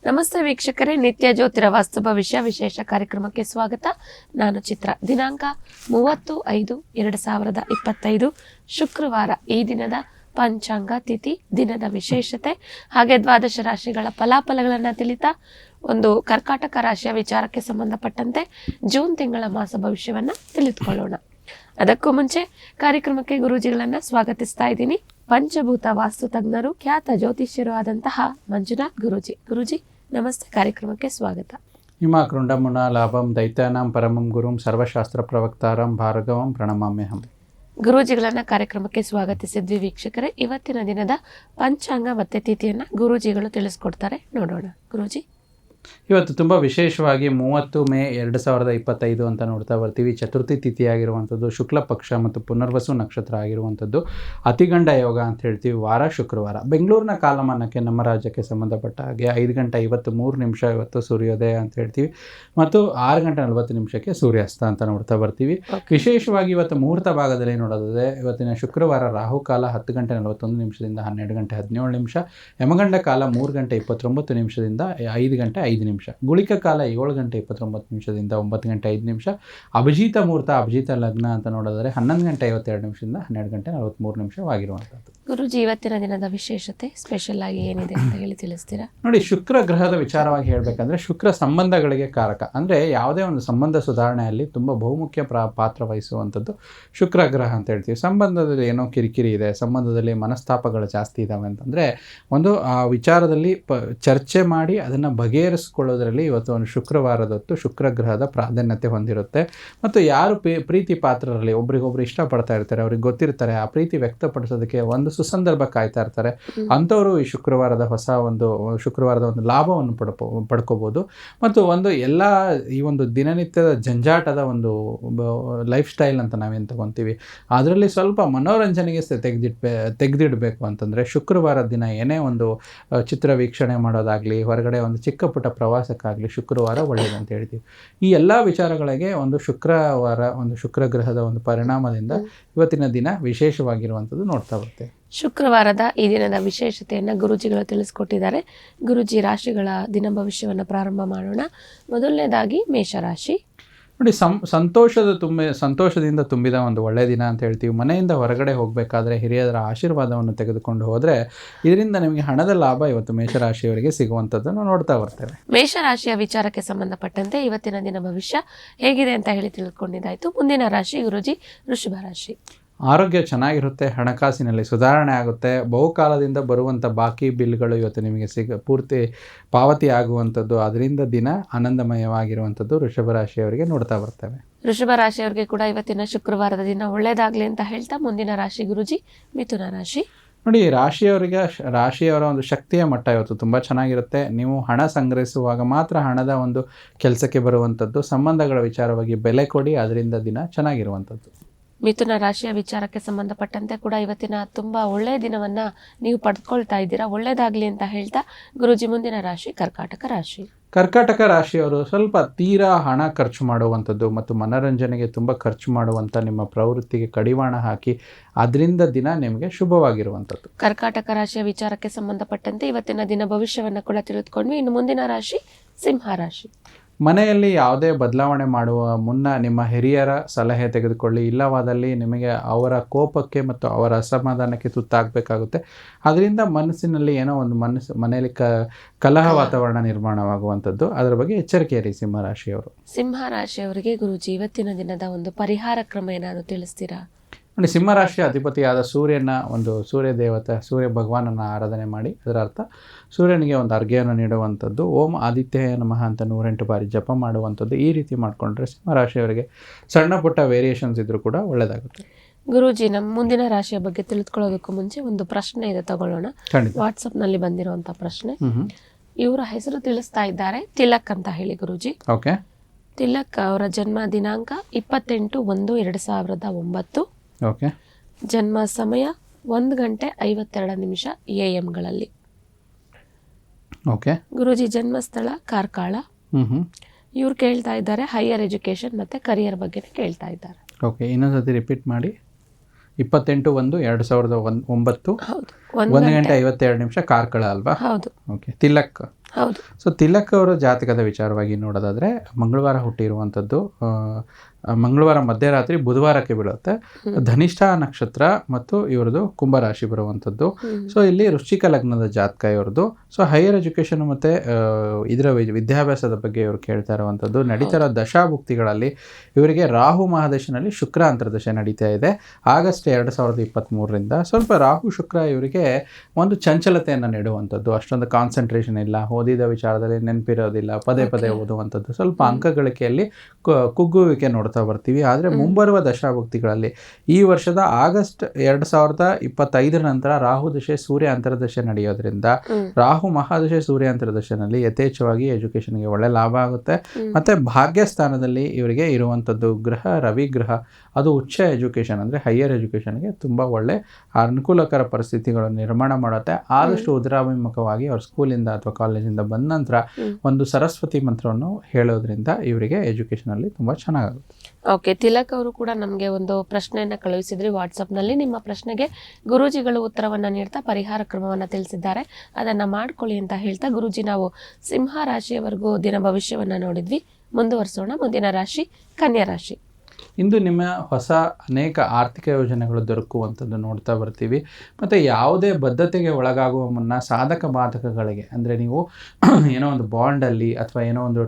ನಮಸ್ತೆ ವೀಕ್ಷಕರೇ, ನಿತ್ಯ ಜ್ಯೋತಿರ ವಾಸ್ತು ಭವಿಷ್ಯ ವಿಶೇಷ ಕಾರ್ಯಕ್ರಮಕ್ಕೆ ಸ್ವಾಗತ. ನಾನು ಚಿತ್ರ. ದಿನಾಂಕ 30/5/2025 ಶುಕ್ರವಾರ. ಈ ದಿನದ ಪಂಚಾಂಗ, ತಿಥಿ, ದಿನದ ವಿಶೇಷತೆ ಹಾಗೆ ದ್ವಾದಶ ರಾಶಿಗಳ ಫಲಾಫಲಗಳನ್ನು ತಿಳಿತಾ ಒಂದು ಕರ್ಕಾಟಕ ರಾಶಿಯ ವಿಚಾರಕ್ಕೆ ಸಂಬಂಧಪಟ್ಟಂತೆ ಜೂನ್ ತಿಂಗಳ ಮಾಸ ಭವಿಷ್ಯವನ್ನು ತಿಳಿದುಕೊಳ್ಳೋಣ. ಅದಕ್ಕೂ ಮುಂಚೆ ಕಾರ್ಯಕ್ರಮಕ್ಕೆ ಗುರೂಜಿಗಳನ್ನ ಸ್ವಾಗತಿಸ್ತಾ ಇದ್ದೀನಿ. ಪಂಚಭೂತ ವಾಸ್ತು ತಜ್ಞರು, ಖ್ಯಾತ ಜ್ಯೋತಿಷ್ಯರು ಆದಂತಹ ಮಂಜುನಾಥ್ ಗುರೂಜಿ. ಗುರೂಜಿ ನಮಸ್ತೆ, ಕಾರ್ಯಕ್ರಮಕ್ಕೆ ಸ್ವಾಗತ. ಹಿಮಾಕೃಂಡಮುನ ಲಾಭಂ ದೈತ್ಯಾನಾಂ ಪರಮಂ ಗುರುಂ ಸರ್ವಶಾಸ್ತ್ರ ಪ್ರವಕ್ತಾರಂ ಭಾರ್ಗವಂ ಪ್ರಣಮಾಮ್ಯಹಂ. ಗುರೂಜಿಗಳನ್ನ ಕಾರ್ಯಕ್ರಮಕ್ಕೆ ಸ್ವಾಗತಿಸಿದ್ವಿ. ವೀಕ್ಷಕರೇ, ಇವತ್ತಿನ ದಿನದ ಪಂಚಾಂಗ ಮತ್ತೆ ತಿಥಿಯನ್ನ ಗುರೂಜಿಗಳು ತಿಳಿಸ್ಕೊಡ್ತಾರೆ, ನೋಡೋಣ. ಗುರೂಜಿ, ಇವತ್ತು ತುಂಬ ವಿಶೇಷವಾಗಿ 30 ಮೇ 2025 ಅಂತ ನೋಡ್ತಾ ಬರ್ತೀವಿ. ಚತುರ್ಥಿ ತಿಥಿಯಾಗಿರುವಂಥದ್ದು, ಶುಕ್ಲ ಪಕ್ಷ ಮತ್ತು ಪುನರ್ವಸು ನಕ್ಷತ್ರ ಆಗಿರುವಂಥದ್ದು, ಅತಿಗಂಡ ಯೋಗ ಅಂತ ಹೇಳ್ತೀವಿ. ವಾರ ಶುಕ್ರವಾರ. ಬೆಂಗಳೂರಿನ ಕಾಲಮಾನಕ್ಕೆ ನಮ್ಮ ರಾಜ್ಯಕ್ಕೆ ಸಂಬಂಧಪಟ್ಟ ಹಾಗೆ 5:53 ಇವತ್ತು ಸೂರ್ಯೋದಯ ಅಂತ ಹೇಳ್ತೀವಿ, ಮತ್ತು 6:40 ಸೂರ್ಯಾಸ್ತ ಅಂತ ನೋಡ್ತಾ ಬರ್ತೀವಿ. ವಿಶೇಷವಾಗಿ ಇವತ್ತು ಮುಹೂರ್ತ ಭಾಗದಲ್ಲಿ ನೋಡೋದಾದರೆ, ಇವತ್ತಿನ ಶುಕ್ರವಾರ ರಾಹುಕಾಲ 10:41 12:17 ಯಮಗಂಡ ಕಾಲ 3:29 5:05 ಗುಳಿಕ ಕಾಲ 7:29 9:05 ಅಭಿಜಿತ ಮುಹೂರ್ತ, ಅಭಿಜಿತ ಲಗ್ನ ಅಂತ ನೋಡೋದಾದ್ರೆ 11:52 12:43 ಆಗಿರುವಂಥದ್ದು. ಗುರುಜಿ, ಇವತ್ತಿನ ದಿನದ ವಿಶೇಷತೆ ಸ್ಪೆಷಲ್ ಆಗಿ ಏನಿದೆ ಅಂತ ಹೇಳಿ ತಿಳಿಸ್ತೀರಾ? ನೋಡಿ, ಶುಕ್ರ ಗ್ರಹದ ವಿಚಾರವಾಗಿ ಹೇಳಬೇಕಂದ್ರೆ, ಶುಕ್ರ ಸಂಬಂಧಗಳಿಗೆ ಕಾರಕ. ಅಂದರೆ ಯಾವುದೇ ಒಂದು ಸಂಬಂಧ ಸುಧಾರಣೆಯಲ್ಲಿ ತುಂಬ ಬಹುಮುಖ್ಯ ಪಾತ್ರ ವಹಿಸುವಂಥದ್ದು ಶುಕ್ರ ಗ್ರಹ ಅಂತ ಹೇಳ್ತೀವಿ. ಸಂಬಂಧದಲ್ಲಿ ಏನೋ ಕಿರಿಕಿರಿ ಇದೆ, ಸಂಬಂಧದಲ್ಲಿ ಮನಸ್ತಾಪಗಳು ಜಾಸ್ತಿ ಇದ್ದಾವೆ ಅಂತಂದರೆ, ಒಂದು ಆ ವಿಚಾರದಲ್ಲಿ ಚರ್ಚೆ ಮಾಡಿ ಅದನ್ನು ಬಗೆಹರಿಸ್ಕೊಳ್ಳೋದ್ರಲ್ಲಿ ಇವತ್ತು ಒಂದು ಶುಕ್ರವಾರದೊತ್ತು ಶುಕ್ರ ಗ್ರಹದ ಪ್ರಾಧಾನ್ಯತೆ ಹೊಂದಿರುತ್ತೆ. ಮತ್ತು ಯಾರು ಪ್ರೀತಿ ಪಾತ್ರರಲ್ಲಿ ಒಬ್ರಿಗೊಬ್ರು ಇಷ್ಟಪಡ್ತಾ ಇರ್ತಾರೆ, ಅವ್ರಿಗೆ ಗೊತ್ತಿರ್ತಾರೆ, ಆ ಪ್ರೀತಿ ವ್ಯಕ್ತಪಡಿಸೋದಕ್ಕೆ ಒಂದು ಸುಸಂದರ್ಭ ಕಾಯ್ತಾ ಇರ್ತಾರೆ, ಅಂಥವರು ಈ ಶುಕ್ರವಾರದ ಒಂದು ಲಾಭವನ್ನು ಪಡ್ಕೋಬೋದು. ಮತ್ತು ಒಂದು ಎಲ್ಲ ಈ ಒಂದು ದಿನನಿತ್ಯದ ಜಂಜಾಟದ ಒಂದು ಲೈಫ್ ಸ್ಟೈಲ್ ಅಂತ ನಾವೇನು ತಗೊತೀವಿ, ಅದರಲ್ಲಿ ಸ್ವಲ್ಪ ಮನೋರಂಜನೆಗೆ ತೆಗೆದಿಡಬೇಕು ಅಂತಂದರೆ ಶುಕ್ರವಾರ ದಿನ ಏನೇ ಒಂದು ಚಿತ್ರ ವೀಕ್ಷಣೆ ಮಾಡೋದಾಗಲಿ, ಹೊರಗಡೆ ಒಂದು ಚಿಕ್ಕ ಪುಟ್ಟ ಪ್ರವಾಸಕ್ಕಾಗಲಿ ಶುಕ್ರವಾರ ಒಳ್ಳೆಯದಂತ ಹೇಳ್ತೀವಿ. ಈ ಎಲ್ಲ ವಿಚಾರಗಳಿಗೆ ಒಂದು ಶುಕ್ರವಾರ, ಒಂದು ಶುಕ್ರ ಗ್ರಹದ ಒಂದು ಪರಿಣಾಮದಿಂದ ಇವತ್ತಿನ ದಿನ ವಿಶೇಷವಾಗಿರುವಂಥದ್ದು ನೋಡ್ತಾ ಬರ್ತೇವೆ. ಶುಕ್ರವಾರದ ಈ ದಿನದ ವಿಶೇಷತೆಯನ್ನು ಗುರೂಜಿಗಳು ತಿಳಿಸ್ಕೊಟ್ಟಿದ್ದಾರೆ. ಗುರೂಜಿ, ರಾಶಿಗಳ ದಿನ ಭವಿಷ್ಯವನ್ನು ಪ್ರಾರಂಭ ಮಾಡೋಣ. ಮೊದಲನೇದಾಗಿ ಮೇಷರಾಶಿ. ನೋಡಿ, ಸಂತೋಷದಿಂದ ತುಂಬಿದ ಒಂದು ಒಳ್ಳೆಯ ದಿನ ಅಂತ ಹೇಳ್ತೀವಿ. ಮನೆಯಿಂದ ಹೊರಗಡೆ ಹೋಗಬೇಕಾದ್ರೆ ಹಿರಿಯರ ಆಶೀರ್ವಾದವನ್ನು ತೆಗೆದುಕೊಂಡು ಹೋದರೆ ಇದರಿಂದ ನಿಮಗೆ ಹಣದ ಲಾಭ ಇವತ್ತು ಮೇಷರಾಶಿಯವರಿಗೆ ಸಿಗುವಂಥದ್ದನ್ನು ನೋಡ್ತಾ ಬರ್ತೇವೆ. ಮೇಷರಾಶಿಯ ವಿಚಾರಕ್ಕೆ ಸಂಬಂಧಪಟ್ಟಂತೆ ಇವತ್ತಿನ ದಿನ ಭವಿಷ್ಯ ಹೇಗಿದೆ ಅಂತ ಹೇಳಿ ತಿಳ್ಕೊಂಡಿದ್ದಾಯಿತು. ಮುಂದಿನ ರಾಶಿ ಗುರೂಜಿ, ವೃಷಭ ರಾಶಿ. ಆರೋಗ್ಯ ಚೆನ್ನಾಗಿರುತ್ತೆ, ಹಣಕಾಸಿನಲ್ಲಿ ಸುಧಾರಣೆ ಆಗುತ್ತೆ, ಬಹುಕಾಲದಿಂದ ಬರುವಂಥ ಬಾಕಿ ಬಿಲ್ಗಳು ಇವತ್ತು ನಿಮಗೆ ಪೂರ್ತಿ ಪಾವತಿ ಆಗುವಂಥದ್ದು, ಅದರಿಂದ ದಿನ ಆನಂದಮಯವಾಗಿರುವಂಥದ್ದು ವೃಷಭ ರಾಶಿಯವರಿಗೆ ನೋಡ್ತಾ ಬರ್ತೇವೆ. ವೃಷಭ ರಾಶಿಯವರಿಗೆ ಕೂಡ ಇವತ್ತಿನ ಶುಕ್ರವಾರದ ದಿನ ಒಳ್ಳೆಯದಾಗಲಿ ಅಂತ ಹೇಳ್ತಾ ಮುಂದಿನ ರಾಶಿ ಗುರೂಜಿ, ಮಿಥುನ ರಾಶಿ. ನೋಡಿ, ರಾಶಿಯವರ ಒಂದು ಶಕ್ತಿಯ ಮಟ್ಟ ಇವತ್ತು ತುಂಬ ಚೆನ್ನಾಗಿರುತ್ತೆ. ನೀವು ಹಣ ಸಂಗ್ರಹಿಸುವಾಗ ಮಾತ್ರ ಹಣದ ಒಂದು ಕೆಲಸಕ್ಕೆ ಬರುವಂಥದ್ದು. ಸಂಬಂಧಗಳ ವಿಚಾರವಾಗಿ ಬೆಲೆ ಕೊಡಿ, ಅದರಿಂದ ದಿನ ಚೆನ್ನಾಗಿರುವಂಥದ್ದು. ಮಿಥುನ ರಾಶಿಯ ವಿಚಾರಕ್ಕೆ ಸಂಬಂಧಪಟ್ಟಂತೆ ಕೂಡ ಇವತ್ತಿನ ತುಂಬ ಒಳ್ಳೆಯ ದಿನವನ್ನು ನೀವು ಪಡ್ಕೊಳ್ತಾ ಇದ್ದೀರಾ. ಒಳ್ಳೆಯದಾಗಲಿ ಅಂತ ಹೇಳ್ತಾ ಗುರೂಜಿ, ಮುಂದಿನ ರಾಶಿ ಕರ್ಕಾಟಕ ರಾಶಿ. ಕರ್ಕಾಟಕ ರಾಶಿಯವರು ಸ್ವಲ್ಪ ತೀರಾ ಹಣ ಖರ್ಚು ಮಾಡುವಂಥದ್ದು ಮತ್ತು ಮನೋರಂಜನೆಗೆ ತುಂಬ ಖರ್ಚು ಮಾಡುವಂಥ ನಿಮ್ಮ ಪ್ರವೃತ್ತಿಗೆ ಕಡಿವಾಣ ಹಾಕಿ ಅದರಿಂದ ದಿನ ನಿಮಗೆ ಶುಭವಾಗಿರುವಂಥದ್ದು. ಕರ್ಕಾಟಕ ರಾಶಿಯ ವಿಚಾರಕ್ಕೆ ಸಂಬಂಧಪಟ್ಟಂತೆ ಇವತ್ತಿನ ದಿನ ಭವಿಷ್ಯವನ್ನು ಕೂಡ ತಿಳಿದುಕೊಂಡ್ವಿ. ಇನ್ನು ಮುಂದಿನ ರಾಶಿ ಸಿಂಹ ರಾಶಿ. ಮನೆಯಲ್ಲಿ ಯಾವುದೇ ಬದಲಾವಣೆ ಮಾಡುವ ಮುನ್ನ ನಿಮ್ಮ ಹಿರಿಯರ ಸಲಹೆ ತೆಗೆದುಕೊಳ್ಳಿ. ಇಲ್ಲವಾದಲ್ಲಿ ನಿಮಗೆ ಅವರ ಕೋಪಕ್ಕೆ ಮತ್ತು ಅವರ ಅಸಮಾಧಾನಕ್ಕೆ ತುತ್ತಾಗಬೇಕಾಗುತ್ತೆ. ಅದರಿಂದ ಮನಸ್ಸಿನಲ್ಲಿ ಏನೋ ಒಂದು ಮನೆಯಲ್ಲಿ ಕಲಹ ವಾತಾವರಣ ನಿರ್ಮಾಣವಾಗುವಂಥದ್ದು. ಅದರ ಬಗ್ಗೆ ಎಚ್ಚರಿಕೆ ಇರಿ ಸಿಂಹರಾಶಿಯವರು. ಸಿಂಹರಾಶಿಯವರಿಗೆ ಗುರೂಜಿ, ಇವತ್ತಿನ ದಿನದ ಒಂದು ಪರಿಹಾರ ಕ್ರಮ ಏನಾದರೂ ತಿಳಿಸ್ತೀರಾ? ನೋಡಿ, ಸಿಂಹರಾಶಿಯ ಅಧಿಪತಿಯಾದ ಸೂರ್ಯ ದೇವತೆ, ಸೂರ್ಯ ಭಗವಾನನ ಆರಾಧನೆ ಮಾಡಿ, ಅದರ ಅರ್ಥ ಸೂರ್ಯನಿಗೆ ಒಂದು ಅರ್ಘ್ಯವನ್ನು ನೀಡುವಂಥದ್ದು. ಓಂ ಆದಿತ್ಯಾಯ ನಮಃ ಅಂತ 108 ಬಾರಿ ಜಪ ಮಾಡುವಂಥದ್ದು. ಈ ರೀತಿ ಮಾಡಿಕೊಂಡ್ರೆ ಸಿಂಹರಾಶಿಯವರಿಗೆ ಸಣ್ಣ ಪುಟ್ಟ ವೇರಿಯೇಷನ್ಸ್ ಇದ್ರೂ ಕೂಡ ಒಳ್ಳೆಯದಾಗುತ್ತೆ. ಗುರೂಜಿ, ನಮ್ಮ ಮುಂದಿನ ರಾಶಿಯ ಬಗ್ಗೆ ತಿಳಿದುಕೊಳ್ಳೋದಕ್ಕೂ ಮುಂಚೆ ಒಂದು ಪ್ರಶ್ನೆ ಇದೆ, ತಗೊಳ್ಳೋಣ. ವಾಟ್ಸಪ್ನಲ್ಲಿ ಬಂದಿರುವಂಥ ಪ್ರಶ್ನೆ. ಇವರ ಹೆಸರು ತಿಳಿಸ್ತಾ ಇದ್ದಾರೆ, ತಿಲಕ್ ಅಂತ ಹೇಳಿ. ಗುರೂಜಿ, ಓಕೆ. ತಿಲಕ್ ಅವರ ಜನ್ಮ ದಿನಾಂಕ 28/1/2009. ಓಕೆ. ಜನ್ಮ ಸಮಯ 1:52 AM. ಓಕೆ. ಗುರೂಜಿ, ಜನ್ಮಸ್ಥಳ ಕಾರ್ಕಳ. ಇವ್ರು ಕೇಳ್ತಾ ಇದ್ದಾರೆ ಹೈಯರ್ ಎಜುಕೇಶನ್ ಮತ್ತೆ ಕರಿಯರ್ ಬಗ್ಗೆ ಕೇಳ್ತಾ ಇದ್ದಾರೆ. ಓಕೆ, ಇನ್ನೊಂದ್ಸತಿ ರಿಪೀಟ್ ಮಾಡಿ. 28/1/2009 ಹೌದು 1:52 ಕಾರ್ಕಳ ಅಲ್ವಾ? ಹೌದು ಓಕೆ. ತಿಲಕ್. ಹೌದು. ಸೊ ತಿಲಕ್ ಅವರ ಜಾತಕದ ವಿಚಾರವಾಗಿ ನೋಡೋದಾದರೆ ಮಂಗಳವಾರ ಹುಟ್ಟಿರುವಂಥದ್ದು, ಮಂಗಳವಾರ ಮಧ್ಯರಾತ್ರಿ ಬುಧವಾರಕ್ಕೆ ಬೀಳುತ್ತೆ. ಧನಿಷ್ಠ ನಕ್ಷತ್ರ ಮತ್ತು ಇವ್ರದ್ದು ಕುಂಭರಾಶಿ ಬರುವಂಥದ್ದು. ಸೊ ಇಲ್ಲಿ ವೃಶ್ಚಿಕ ಲಗ್ನದ ಜಾತಕ ಇವ್ರದ್ದು. ಸೊ ಹೈಯರ್ ಎಜುಕೇಷನ್ ಮತ್ತು ಇದರ ವಿದ್ಯಾಭ್ಯಾಸದ ಬಗ್ಗೆ ಇವರು ಕೇಳ್ತಾ ಇರುವಂಥದ್ದು. ನಡೀತಾ ಇರೋ ದಶಾಭುಕ್ತಿಗಳಲ್ಲಿ ಇವರಿಗೆ ರಾಹು ಮಹಾದಶನಲ್ಲಿ ಶುಕ್ರ ಅಂತರ್ದಶೆ ನಡೀತಾ ಇದೆ ಆಗಸ್ಟ್ 2023ರಿಂದ. ಸ್ವಲ್ಪ ರಾಹು ಶುಕ್ರ ಇವರಿಗೆ ಒಂದು ಚಂಚಲತೆಯನ್ನು ನೀಡುವಂಥದ್ದು, ಅಷ್ಟೊಂದು ಕಾನ್ಸಂಟ್ರೇಷನ್ ಇಲ್ಲ, ಓದಿದ ವಿಚಾರದಲ್ಲಿ ನೆನಪಿರೋದಿಲ್ಲ, ಪದೇ ಪದೇ ಓದುವಂಥದ್ದು, ಸ್ವಲ್ಪ ಅಂಕಗಳಿಕೆಯಲ್ಲಿ ಕುಗ್ಗುವಿಕೆ ನೋಡ್ತಾ ಬರ್ತೀವಿ. ಆದರೆ ಮುಂಬರುವ ದಶಾಭುಕ್ತಿಗಳಲ್ಲಿ ಈ ವರ್ಷದ ಆಗಸ್ಟ್ 2025 ನಂತರ ರಾಹು ದಶೆ ಸೂರ್ಯ ಅಂತರ್ದಶೆ ನಡೆಯೋದ್ರಿಂದ ರಾಹು ಮಹಾದಶೆ ಸೂರ್ಯ ಅಂತರ್ದಶೆನಲ್ಲಿ ಯಥೇಚ್ಛವಾಗಿ ಎಜುಕೇಷನ್ಗೆ ಒಳ್ಳೆ ಲಾಭ ಆಗುತ್ತೆ. ಮತ್ತು ಭಾಗ್ಯಸ್ಥಾನದಲ್ಲಿ ಇವರಿಗೆ ಇರುವಂಥದ್ದು ಗ್ರಹ ರವಿ ಗ್ರಹ, ಅದು ಉಚ್ಚ ಎಜುಕೇಷನ್ ಅಂದರೆ ಹೈಯರ್ ಎಜುಕೇಷನ್ಗೆ ತುಂಬ ಒಳ್ಳೆ ಅನುಕೂಲಕರ ಪರಿಸ್ಥಿತಿಗಳನ್ನು ನಿರ್ಮಾಣ ಮಾಡುತ್ತೆ. ಆದಷ್ಟು ಉದರಾಭಿಮುಖವಾಗಿ ಅವ್ರ ಸ್ಕೂಲಿಂದ ಅಥವಾ ಕಾಲೇಜಿಂದ ಬಂದ ನಂತರ ಒಂದು ಸರಸ್ವತಿ ಮಂತ್ರವನ್ನು ಹೇಳೋದ್ರಿಂದ ಇವರಿಗೆ ಎಜುಕೇಷನಲ್ಲಿ ತುಂಬ ಚೆನ್ನಾಗುತ್ತೆ. ಓಕೆ. ತಿಲಕ್ ಅವರು ಕೂಡ ನಮಗೆ ಒಂದು ಪ್ರಶ್ನೆಯನ್ನು ಕಳುಹಿಸಿದ್ರಿ ವಾಟ್ಸಪ್ನಲ್ಲಿ. ನಿಮ್ಮ ಪ್ರಶ್ನೆಗೆ ಗುರೂಜಿಗಳು ಉತ್ತರವನ್ನು ನೀಡ್ತಾ ಪರಿಹಾರ ಕ್ರಮವನ್ನು ತಿಳಿಸಿದ್ದಾರೆ, ಅದನ್ನು ಮಾಡ್ಕೊಳ್ಳಿ ಅಂತ ಹೇಳ್ತಾ ಗುರೂಜಿ ನಾವು ಸಿಂಹ ರಾಶಿಯವರೆಗೂ ದಿನ ಭವಿಷ್ಯವನ್ನು ನೋಡಿದ್ವಿ. ಮುಂದುವರಿಸೋಣ. ಮುಂದಿನ ರಾಶಿ ಕನ್ಯಾ ರಾಶಿ. ಇಂದು ನಿಮ್ಮ ಹೊಸ ಅನೇಕ ಆರ್ಥಿಕ ಯೋಜನೆಗಳು ದೊರಕುವಂಥದ್ದು ನೋಡ್ತಾ ಬರ್ತೀವಿ. ಮತ್ತು ಯಾವುದೇ ಬದ್ಧತೆಗೆ ಒಳಗಾಗುವ ಮುನ್ನ ಸಾಧಕ ಬಾಧಕಗಳಿಗೆ, ಅಂದರೆ ನೀವು ಏನೋ ಒಂದು ಬಾಂಡಲ್ಲಿ ಅಥವಾ ಏನೋ ಒಂದು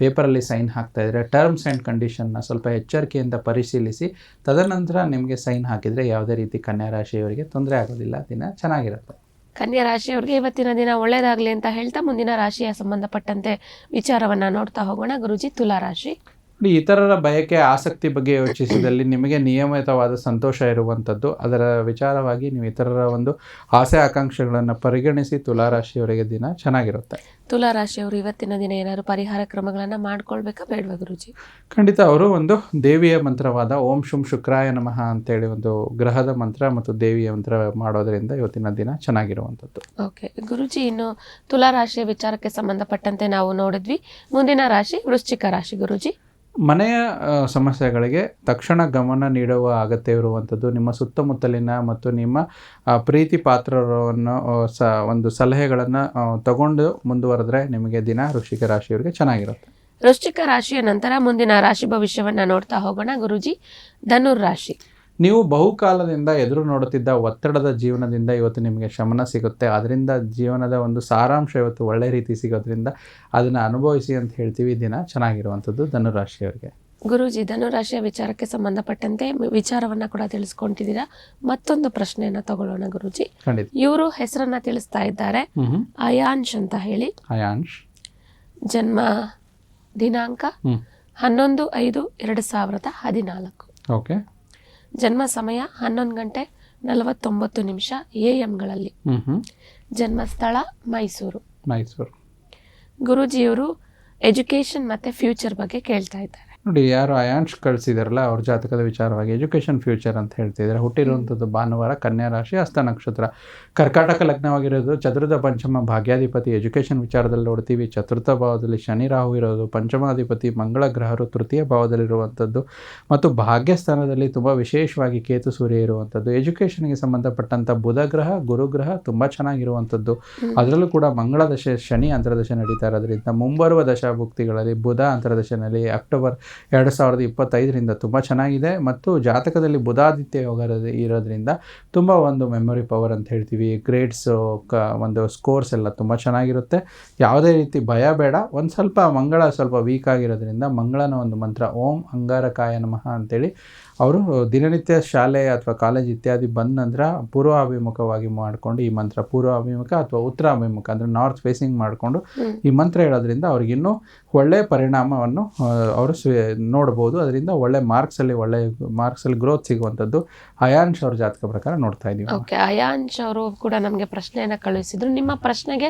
ಪೇಪರಲ್ಲಿ ಸೈನ್ ಹಾಕ್ತಾಯಿದ್ರೆ ಟರ್ಮ್ಸ್ ಆ್ಯಂಡ್ ಕಂಡೀಷನ್ನ ಸ್ವಲ್ಪ ಎಚ್ಚರಿಕೆಯಿಂದ ಪರಿಶೀಲಿಸಿ ತದನಂತರ ನಿಮಗೆ ಸೈನ್ ಹಾಕಿದರೆ ಯಾವುದೇ ರೀತಿ ಕನ್ಯಾ ರಾಶಿಯವರಿಗೆ ತೊಂದರೆ ಆಗೋದಿಲ್ಲ, ದಿನ ಚೆನ್ನಾಗಿರುತ್ತೆ. ಕನ್ಯಾ ರಾಶಿಯವರಿಗೆ ಇವತ್ತಿನ ದಿನ ಒಳ್ಳೆಯದಾಗಲಿ ಅಂತ ಹೇಳ್ತಾ ಮುಂದಿನ ರಾಶಿಯ ಸಂಬಂಧಪಟ್ಟಂತೆ ವಿಚಾರವನ್ನು ನೋಡ್ತಾ ಹೋಗೋಣ. ಗುರೂಜಿ, ತುಲಾ ರಾಶಿ. ಇತರರ ಬಯಕೆ ಆಸಕ್ತಿ ಬಗ್ಗೆ ಯೋಚಿಸಿದಲ್ಲಿ ನಿಮಗೆ ನಿಯಮಿತವಾದ ಸಂತೋಷ ಇರುವಂಥದ್ದು. ಅದರ ವಿಚಾರವಾಗಿ ನೀವು ಇತರರ ಒಂದು ಆಸೆ ಆಕಾಂಕ್ಷೆಗಳನ್ನು ಪರಿಗಣಿಸಿ ತುಲಾರಾಶಿಯವರಿಗೆ ದಿನ ಚೆನ್ನಾಗಿರುತ್ತೆ. ತುಲಾರಾಶಿಯವರು ಇವತ್ತಿನ ದಿನ ಏನಾದ್ರು ಪರಿಹಾರ ಕ್ರಮಗಳನ್ನು ಮಾಡ್ಕೊಳ್ಬೇಕಾ ಬೇಡವಾ ಗುರುಜಿ? ಖಂಡಿತ ಅವರು ಒಂದು ದೇವಿಯ ಮಂತ್ರವಾದ ಓಂ ಶುಂ ಶುಕ್ರಾಯ ನಮಃ ಅಂತೇಳಿ ಒಂದು ಗ್ರಹದ ಮಂತ್ರ ಮತ್ತು ದೇವಿಯ ಮಂತ್ರ ಮಾಡೋದರಿಂದ ಇವತ್ತಿನ ದಿನ ಚೆನ್ನಾಗಿರುವಂಥದ್ದು. ಓಕೆ ಗುರುಜಿ, ಇನ್ನು ತುಲಾರಾಶಿಯ ವಿಚಾರಕ್ಕೆ ಸಂಬಂಧಪಟ್ಟಂತೆ ನಾವು ನೋಡಿದ್ವಿ. ಮುಂದಿನ ರಾಶಿ ವೃಶ್ಚಿಕ ರಾಶಿ. ಗುರುಜಿ, ಮನೆಯ ಸಮಸ್ಯೆಗಳಿಗೆ ತಕ್ಷಣ ಗಮನ ನೀಡುವ ಅಗತ್ಯ ಇರುವಂಥದ್ದು. ನಿಮ್ಮ ಸುತ್ತಮುತ್ತಲಿನ ಮತ್ತು ನಿಮ್ಮ ಪ್ರೀತಿ ಪಾತ್ರರನ್ನು ಒಂದು ಸಲಹೆಗಳನ್ನು ತಗೊಂಡು ಮುಂದುವರೆದ್ರೆ ನಿಮಗೆ ದಿನ ವೃಶ್ಚಿಕ ರಾಶಿಯವರಿಗೆ ಚೆನ್ನಾಗಿರುತ್ತೆ. ವೃಶ್ಚಿಕ ರಾಶಿಯ ನಂತರ ಮುಂದಿನ ರಾಶಿ ಭವಿಷ್ಯವನ್ನು ನೋಡ್ತಾ ಹೋಗೋಣ. ಗುರುಜಿ, ಧನುರ್ ರಾಶಿ. ನೀವು ಬಹುಕಾಲದಿಂದ ಎದುರು ನೋಡುತ್ತಿದ್ದ ಒತ್ತಡದ ಜೀವನದಿಂದ ಇವತ್ತು ನಿಮಗೆ ಶಮನ ಸಿಗುತ್ತೆ. ಅದರಿಂದ ಜೀವನದ ಒಂದು ಸಾರಾಂಶ ಇವತ್ತು ಒಳ್ಳೆ ರೀತಿ ಸಿಗೋದ್ರಿಂದ ಅದನ್ನು ಅನುಭವಿಸಿ ಅಂತ ಹೇಳ್ತೀವಿ. ದಿನ ಚೆನ್ನಾಗಿರುವಂಥದ್ದು ಧನುರಾಶಿಯವರಿಗೆ. ಗುರೂಜಿ, ಧನುರಾಶಿಯ ವಿಚಾರಕ್ಕೆ ಸಂಬಂಧಪಟ್ಟಂತೆ ವಿಚಾರವನ್ನು ಕೂಡ ತಿಳಿಸ್ಕೊಂಡಿದ್ದೀರಾ. ಮತ್ತೊಂದು ಪ್ರಶ್ನೆಯನ್ನು ತಗೊಳ್ಳೋಣ ಗುರೂಜಿ. ಖಂಡಿತ. ಇವರು ಹೆಸರನ್ನ ತಿಳಿಸ್ತಾ ಇದ್ದಾರೆ, ಅಯಾಂಶ್ ಅಂತ ಹೇಳಿ. ಅಯಾಂಶ್. ಜನ್ಮ ದಿನಾಂಕ 11/5/2014. ಓಕೆ. ಜನ್ಮ ಸಮಯ 11:49 AM. ಜನ್ಮ ಸ್ಥಳ ಮೈಸೂರು. ಗುರೂಜಿಯವರು ಎಜುಕೇಷನ್ ಮತ್ತು ಫ್ಯೂಚರ್ ಬಗ್ಗೆ ಕೇಳ್ತಾ ಇದ್ದಾರೆ. ನೋಡಿ, ಯಾರು ಅಯಾಂಶ್ ಕಳಿಸಿದಾರಲ್ಲ ಅವ್ರ ಜಾತಕದ ವಿಚಾರವಾಗಿ ಎಜುಕೇಷನ್ ಫ್ಯೂಚರ್ ಅಂತ ಹೇಳ್ತಿದ್ದಾರೆ. ಹುಟ್ಟಿರುವಂಥದ್ದು ಭಾನುವಾರ, ಕನ್ಯಾ ರಾಶಿ, ಹಸ್ತ ನಕ್ಷತ್ರ, ಕರ್ಕಾಟಕ ಲಗ್ನವಾಗಿರೋದು, ಚತುರ್ಥ ಪಂಚಮ ಭಾಗ್ಯಾಧಿಪತಿ. ಎಜುಕೇಷನ್ ವಿಚಾರದಲ್ಲಿ ನೋಡ್ತೀವಿ ಚತುರ್ಥ ಭಾವದಲ್ಲಿ ಶನಿ ರಾಹು ಇರೋದು, ಪಂಚಮಾಧಿಪತಿ ಮಂಗಳ ಗ್ರಹರು ತೃತೀಯ ಭಾವದಲ್ಲಿರುವಂಥದ್ದು ಮತ್ತು ಭಾಗ್ಯಸ್ಥಾನದಲ್ಲಿ ತುಂಬ ವಿಶೇಷವಾಗಿ ಕೇತು ಸೂರ್ಯ ಇರುವಂಥದ್ದು. ಎಜುಕೇಷನ್ಗೆ ಸಂಬಂಧಪಟ್ಟಂಥ ಬುಧ ಗ್ರಹ ಗುರುಗ್ರಹ ತುಂಬ ಚೆನ್ನಾಗಿರುವಂಥದ್ದು. ಅದರಲ್ಲೂ ಕೂಡ ಮಂಗಳ ದಶೆ ಶನಿ ಅಂತರ್ದಶೆ ನಡೀತಾ ಇರೋದ್ರಿಂದ ಮುಂಬರುವ ದಶಾಭುಕ್ತಿಗಳಲ್ಲಿ ಬುಧ ಅಂತರ್ದಶೆಯಲ್ಲಿ ಅಕ್ಟೋಬರ್ 2025ರಿಂದ ತುಂಬ ಚೆನ್ನಾಗಿದೆ. ಮತ್ತು ಜಾತಕದಲ್ಲಿ ಬುಧಾದಿತ್ಯ ಯೋಗ ಇರೋದ್ರಿಂದ ತುಂಬ ಒಂದು ಮೆಮೊರಿ ಪವರ್ ಅಂತ ಹೇಳ್ತೀವಿ, ಗ್ರೇಡ್ಸು ಒಂದು ಸ್ಕೋರ್ಸ್ ಎಲ್ಲ ತುಂಬ ಚೆನ್ನಾಗಿರುತ್ತೆ. ಯಾವುದೇ ರೀತಿ ಭಯ ಬೇಡ. ಒಂದು ಸ್ವಲ್ಪ ಮಂಗಳ ಸ್ವಲ್ಪ ವೀಕ್ ಆಗಿರೋದ್ರಿಂದ ಮಂಗಳನ ಒಂದು ಮಂತ್ರ ಓಂ ಅಂಗಾರಕಾಯ ನಮಃ ಅಂತೇಳಿ ಅವರು ದಿನನಿತ್ಯ ಶಾಲೆ ಅಥವಾ ಕಾಲೇಜ್ ಇತ್ಯಾದಿ ಬಂದ ನಂತರ ಪೂರ್ವಾಭಿಮುಖವಾಗಿ ಮಾಡಿಕೊಂಡು ಈ ಮಂತ್ರ ಪೂರ್ವಾಭಿಮುಖ ಅಥವಾ ಉತ್ತರ ಅಭಿಮುಖ ಅಂದರೆ ನಾರ್ತ್ ಫೇಸಿಂಗ್ ಮಾಡಿಕೊಂಡು ಈ ಮಂತ್ರ ಹೇಳೋದ್ರಿಂದ ಅವ್ರಿಗಿನ್ನೂ ಒಳ್ಳೆಯ ಪರಿಣಾಮವನ್ನು ಅವರು ನೋಡ್ಬೋದು. ಅದರಿಂದ ಒಳ್ಳೆ ಮಾರ್ಕ್ಸಲ್ಲಿ ಗ್ರೋತ್ ಸಿಗುವಂಥದ್ದು ಅಯಾಂಶ್ ಅವ್ರ ಜಾತಕ ಪ್ರಕಾರ ನೋಡ್ತಾ ಇದ್ದೀವಿ. ಓಕೆ, ಅಯಾಂಶ್ ಅವರು ಕೂಡ ನಮಗೆ ಪ್ರಶ್ನೆಯನ್ನು ಕಳುಹಿಸಿದ್ರು. ನಿಮ್ಮ ಪ್ರಶ್ನೆಗೆ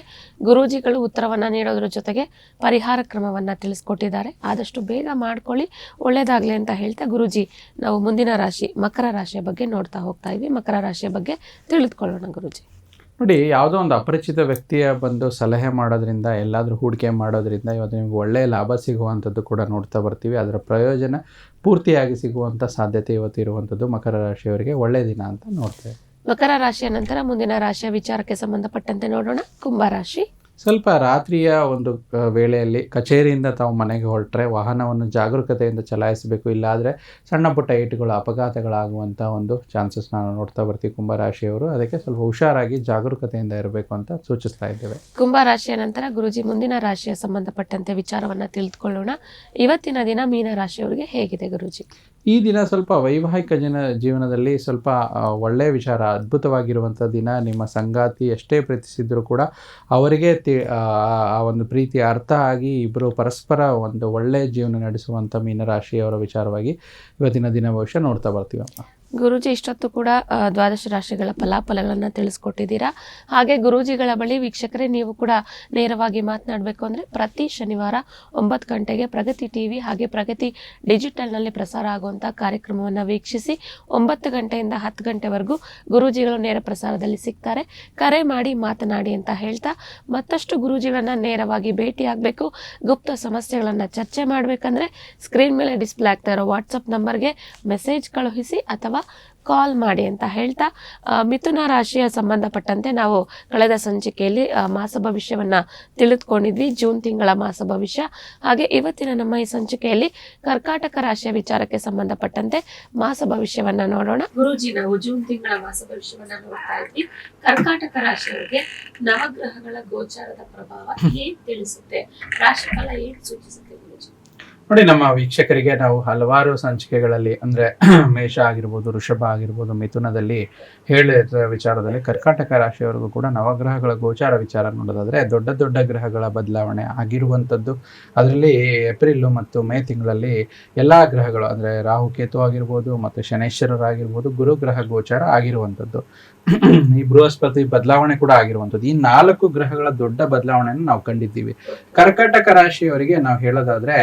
ಗುರೂಜಿಗಳು ಉತ್ತರವನ್ನು ನೀಡೋದ್ರ ಜೊತೆಗೆ ಪರಿಹಾರ ಕ್ರಮವನ್ನು ತಿಳಿಸ್ಕೊಟ್ಟಿದ್ದಾರೆ. ಆದಷ್ಟು ಬೇಗ ಮಾಡ್ಕೊಳ್ಳಿ, ಒಳ್ಳೆಯದಾಗಲಿ ಅಂತ ಹೇಳ್ತಾ ಗುರೂಜಿ ನಾವು ಮುಂದಿನ ರಾಶಿ ಮಕರ ರಾಶಿಯ ಬಗ್ಗೆ ನೋಡ್ತಾ ಹೋಗ್ತಾ ಇದ್ವಿ. ಮಕರ ರಾಶಿಯ ಬಗ್ಗೆ ತಿಳಿದುಕೊಳ್ಳೋಣ ಗುರೂಜಿ. ನೋಡಿ, ಯಾವುದೋ ಒಂದು ಅಪರಿಚಿತ ವ್ಯಕ್ತಿಯ ಬಂದು ಸಲಹೆ ಮಾಡೋದ್ರಿಂದ, ಎಲ್ಲಾದರೂ ಹೂಡಿಕೆ ಮಾಡೋದ್ರಿಂದ ಇವತ್ತು ನಿಮ್ಗೆ ಒಳ್ಳೆಯ ಲಾಭ ಸಿಗುವಂಥದ್ದು ಕೂಡ ನೋಡ್ತಾ ಬರ್ತೀವಿ. ಅದರ ಪ್ರಯೋಜನ ಪೂರ್ತಿಯಾಗಿ ಸಿಗುವಂಥ ಸಾಧ್ಯತೆ ಇವತ್ತು ಇರುವಂಥದ್ದು ಮಕರ ರಾಶಿಯವರಿಗೆ ಒಳ್ಳೆಯ ದಿನ ಅಂತ ನೋಡ್ತೇವೆ. ಮಕರ ರಾಶಿಯ ನಂತರ ಮುಂದಿನ ರಾಶಿಯ ವಿಚಾರಕ್ಕೆ ಸಂಬಂಧಪಟ್ಟಂತೆ ನೋಡೋಣ. ಕುಂಭರಾಶಿ. ಸ್ವಲ್ಪ ರಾತ್ರಿಯ ಒಂದು ವೇಳೆಯಲ್ಲಿ ಕಚೇರಿಯಿಂದ ತಾವು ಮನೆಗೆ ಹೊರಟ್ರೆ ವಾಹನವನ್ನು ಜಾಗರೂಕತೆಯಿಂದ ಚಲಾಯಿಸಬೇಕು. ಇಲ್ಲಾದರೆ ಸಣ್ಣ ಪುಟ್ಟ ಏಟುಗಳು, ಅಪಘಾತಗಳಾಗುವಂಥ ಒಂದು ಚಾನ್ಸಸ್ ನಾವು ನೋಡ್ತಾ ಬರ್ತೀವಿ ಕುಂಭರಾಶಿಯವರು. ಅದಕ್ಕೆ ಸ್ವಲ್ಪ ಹುಷಾರಾಗಿ ಜಾಗರೂಕತೆಯಿಂದ ಇರಬೇಕು ಅಂತ ಸೂಚಿಸ್ತಾ ಇದ್ದೇವೆ. ಕುಂಭರಾಶಿಯ ನಂತರ ಗುರುಜಿ ಮುಂದಿನ ರಾಶಿಯ ಸಂಬಂಧಪಟ್ಟಂತೆ ವಿಚಾರವನ್ನು ತಿಳಿದುಕೊಳ್ಳೋಣ. ಇವತ್ತಿನ ದಿನ ಮೀನ ರಾಶಿಯವರಿಗೆ ಹೇಗಿದೆ ಗುರುಜಿ? ಈ ದಿನ ಸ್ವಲ್ಪ ವೈವಾಹಿಕ ಜೀವನದಲ್ಲಿ ಸ್ವಲ್ಪ ಒಳ್ಳೆಯ ವಿಚಾರ, ಅದ್ಭುತವಾಗಿರುವಂಥ ದಿನ. ನಿಮ್ಮ ಸಂಗಾತಿ ಎಷ್ಟೇ ಪ್ರೀತಿಸಿದರೂ ಕೂಡ ಅವರಿಗೆ ಆ ಒಂದು ಪ್ರೀತಿ ಅರ್ಥ ಆಗಿ ಇಬ್ಬರು ಪರಸ್ಪರ ಒಂದು ಒಳ್ಳೆಯ ಜೀವನ ನಡೆಸುವಂಥ ಮೀನರಾಶಿಯವರ ವಿಚಾರವಾಗಿ ಇವತ್ತಿನ ದಿನ ಭವಿಷ್ಯ ನೋಡ್ತಾ ಬರ್ತೀವಮ್ಮ. ಗುರೂಜಿ ಇಷ್ಟೊತ್ತು ಕೂಡ ದ್ವಾದಶ ರಾಶಿಗಳ ಫಲಾಫಲಗಳನ್ನು ತಿಳಿಸ್ಕೊಟ್ಟಿದ್ದೀರಾ. ಹಾಗೆ ಗುರೂಜಿಗಳ ಬಳಿ ವೀಕ್ಷಕರೇ ನೀವು ಕೂಡ ನೇರವಾಗಿ ಮಾತನಾಡಬೇಕು ಅಂದರೆ ಪ್ರತಿ ಶನಿವಾರ 9 ಗಂಟೆಗೆ ಪ್ರಗತಿ ಟಿವಿ ಹಾಗೆ ಪ್ರಗತಿ ಡಿಜಿಟಲ್ನಲ್ಲಿ ಪ್ರಸಾರ ಆಗುವಂಥ ಕಾರ್ಯಕ್ರಮವನ್ನು ವೀಕ್ಷಿಸಿ 9 ಗಂಟೆಯಿಂದ 10 ಗಂಟೆವರೆಗೂ ಗುರೂಜಿಗಳು ನೇರ ಪ್ರಸಾರದಲ್ಲಿ ಸಿಗ್ತಾರೆ. ಕರೆ ಮಾಡಿ ಮಾತನಾಡಿ ಅಂತ ಹೇಳ್ತಾ, ಮತ್ತಷ್ಟು ಗುರೂಜಿಗಳನ್ನ ನೇರವಾಗಿ ಭೇಟಿ ಆಗಬೇಕು, ಗುಪ್ತ ಸಮಸ್ಯೆಗಳನ್ನು ಚರ್ಚೆ ಮಾಡಬೇಕಂದ್ರೆ ಸ್ಕ್ರೀನ್ ಮೇಲೆ ಡಿಸ್ಪ್ಲೇ ಆಗ್ತಾ ಇರೋ ವಾಟ್ಸಪ್ ನಂಬರ್ಗೆ ಮೆಸೇಜ್ ಕಳುಹಿಸಿ ಅಥವಾ ಕಾಲ್ ಮಾಡಿ ಅಂತ ಹೇಳ್ತಾ, ಮಿಥುನ ರಾಶಿಯ ಸಂಬಂಧಪಟ್ಟಂತೆ ನಾವು ಕಳೆದ ಸಂಚಿಕೆಯಲ್ಲಿ ಮಾಸ ಭವಿಷ್ಯವನ್ನು ತಿಳಿದುಕೊಂಡಿದ್ವಿ, ಜೂನ್ ತಿಂಗಳ ಮಾಸ ಭವಿಷ್ಯ. ಹಾಗೆ ಇವತ್ತಿನ ನಮ್ಮ ಈ ಸಂಚಿಕೆಯಲ್ಲಿ ಕರ್ಕಾಟಕ ರಾಶಿಯ ವಿಚಾರಕ್ಕೆ ಸಂಬಂಧಪಟ್ಟಂತೆ ಮಾಸ ಭವಿಷ್ಯವನ್ನು ನೋಡೋಣ. ಗುರೂಜಿ, ನಾವು ಜೂನ್ ತಿಂಗಳ ಮಾಸ ಭವಿಷ್ಯವನ್ನು ನೋಡ್ತಾ ಇದ್ವಿ. ಕರ್ಕಾಟಕ ರಾಶಿಯವರಿಗೆ ನವಗ್ರಹಗಳ ಗೋಚಾರದ ಪ್ರಭಾವ ಏನ್ ತಿಳಿಸುತ್ತೆ, ರಾಶಿಫಲ ಏನ್ ಸೂಚಿಸುತ್ತೆ ಗುರೂಜಿ? ನೋಡಿ, ನಮ್ಮ ವೀಕ್ಷಕರಿಗೆ ನಾವು ಹಲವಾರು ಸಂಚಿಕೆಗಳಲ್ಲಿ ಅಂದರೆ ಮೇಷ ಆಗಿರ್ಬೋದು, ವೃಷಭ ಆಗಿರ್ಬೋದು, ಮಿಥುನದಲ್ಲಿ ಹೇಳಿದ ವಿಚಾರದಲ್ಲಿ ಕರ್ಕಾಟಕ ರಾಶಿಯವರೆಗೂ ಕೂಡ ನವಗ್ರಹಗಳ ಗೋಚಾರ ವಿಚಾರ ನೋಡೋದಾದರೆ ದೊಡ್ಡ ದೊಡ್ಡ ಗ್ರಹಗಳ ಬದಲಾವಣೆ ಆಗಿರುವಂಥದ್ದು. ಅದರಲ್ಲಿ ಏಪ್ರಿಲ್ ಮತ್ತು ಮೇ ತಿಂಗಳಲ್ಲಿ ಎಲ್ಲ ಗ್ರಹಗಳು ಅಂದರೆ ರಾಹು ಕೇತು ಆಗಿರ್ಬೋದು ಮತ್ತು ಶನೈಶ್ವರರಾಗಿರ್ಬೋದು, ಗುರುಗ್ರಹ ಗೋಚಾರ ಆಗಿರುವಂಥದ್ದು. ಈ ಬೃಹಸ್ಪತಿ ಬದಲಾವಣೆ ಕೂಡ ಆಗಿರುವಂಥದ್ದು. ಈ 4 ಗ್ರಹಗಳ ದೊಡ್ಡ ಬದಲಾವಣೆಯನ್ನು ನಾವು ಕಂಡಿದ್ದೀವಿ. ಕರ್ಕಾಟಕ ರಾಶಿಯವರಿಗೆ ನಾವು ಹೇಳೋದಾದ್ರೆ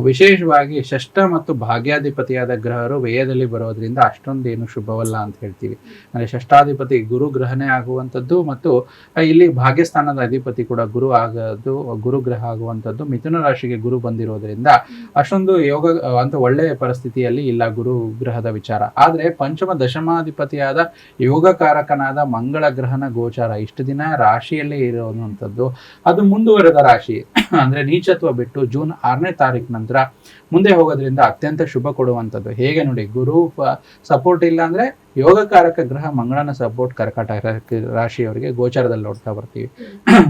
ವಿಶೇಷವಾಗಿ ಷಷ್ಠ ಮತ್ತು ಭಾಗ್ಯಾಧಿಪತಿಯಾದ ಗ್ರಹರು ವ್ಯಯದಲ್ಲಿ ಬರೋದ್ರಿಂದ ಅಷ್ಟೊಂದು ಏನು ಶುಭವಲ್ಲ ಅಂತ ಹೇಳ್ತೀವಿ. ಅಂದರೆ ಷಷ್ಠಾಧಿಪತಿ ಗುರು ಗ್ರಹನೇ ಆಗುವಂಥದ್ದು ಮತ್ತು ಇಲ್ಲಿ ಭಾಗ್ಯಸ್ಥಾನದ ಅಧಿಪತಿ ಕೂಡ ಗುರು ಗ್ರಹ ಆಗುವಂಥದ್ದು. ಮಿಥುನ ರಾಶಿಗೆ ಗುರು ಬಂದಿರೋದ್ರಿಂದ ಅಷ್ಟೊಂದು ಯೋಗ ಅಂತ ಒಳ್ಳೆಯ ಪರಿಸ್ಥಿತಿಯಲ್ಲಿ ಇಲ್ಲ ಗುರು ಗ್ರಹದ ವಿಚಾರ. ಆದರೆ ಪಂಚಮ ದಶಮಾಧಿಪತಿಯಾದ ಯೋಗಕಾರಕನಾದ ಮಂಗಳ ಗ್ರಹನ ಗೋಚಾರ ಇಷ್ಟು ದಿನ ರಾಶಿಯಲ್ಲೇ ಇರುವಂಥದ್ದು. ಅದು ಮುಂದುವರೆದ ರಾಶಿ ಅಂದ್ರೆ ನೀಚತ್ವ ಬಿಟ್ಟು ಜೂನ್ 6ನೇ ತಾರೀಕು ನಂತರ ಮುಂದೆ ಹೋಗೋದ್ರಿಂದ ಅತ್ಯಂತ ಶುಭ ಕೊಡುವಂಥದ್ದು. ಹೇಗೆ ನೋಡಿ, ಗುರು ಸಪೋರ್ಟ್ ಇಲ್ಲ ಅಂದ್ರೆ ಯೋಗಕಾರಕ ಗ್ರಹ ಮಂಗಳನ ಸಪೋರ್ಟ್ ಕರ್ಕಾಟಕ ರಾಶಿಯವರಿಗೆ ಗೋಚಾರದಲ್ಲಿ ನೋಡ್ತಾ ಬರ್ತೀವಿ.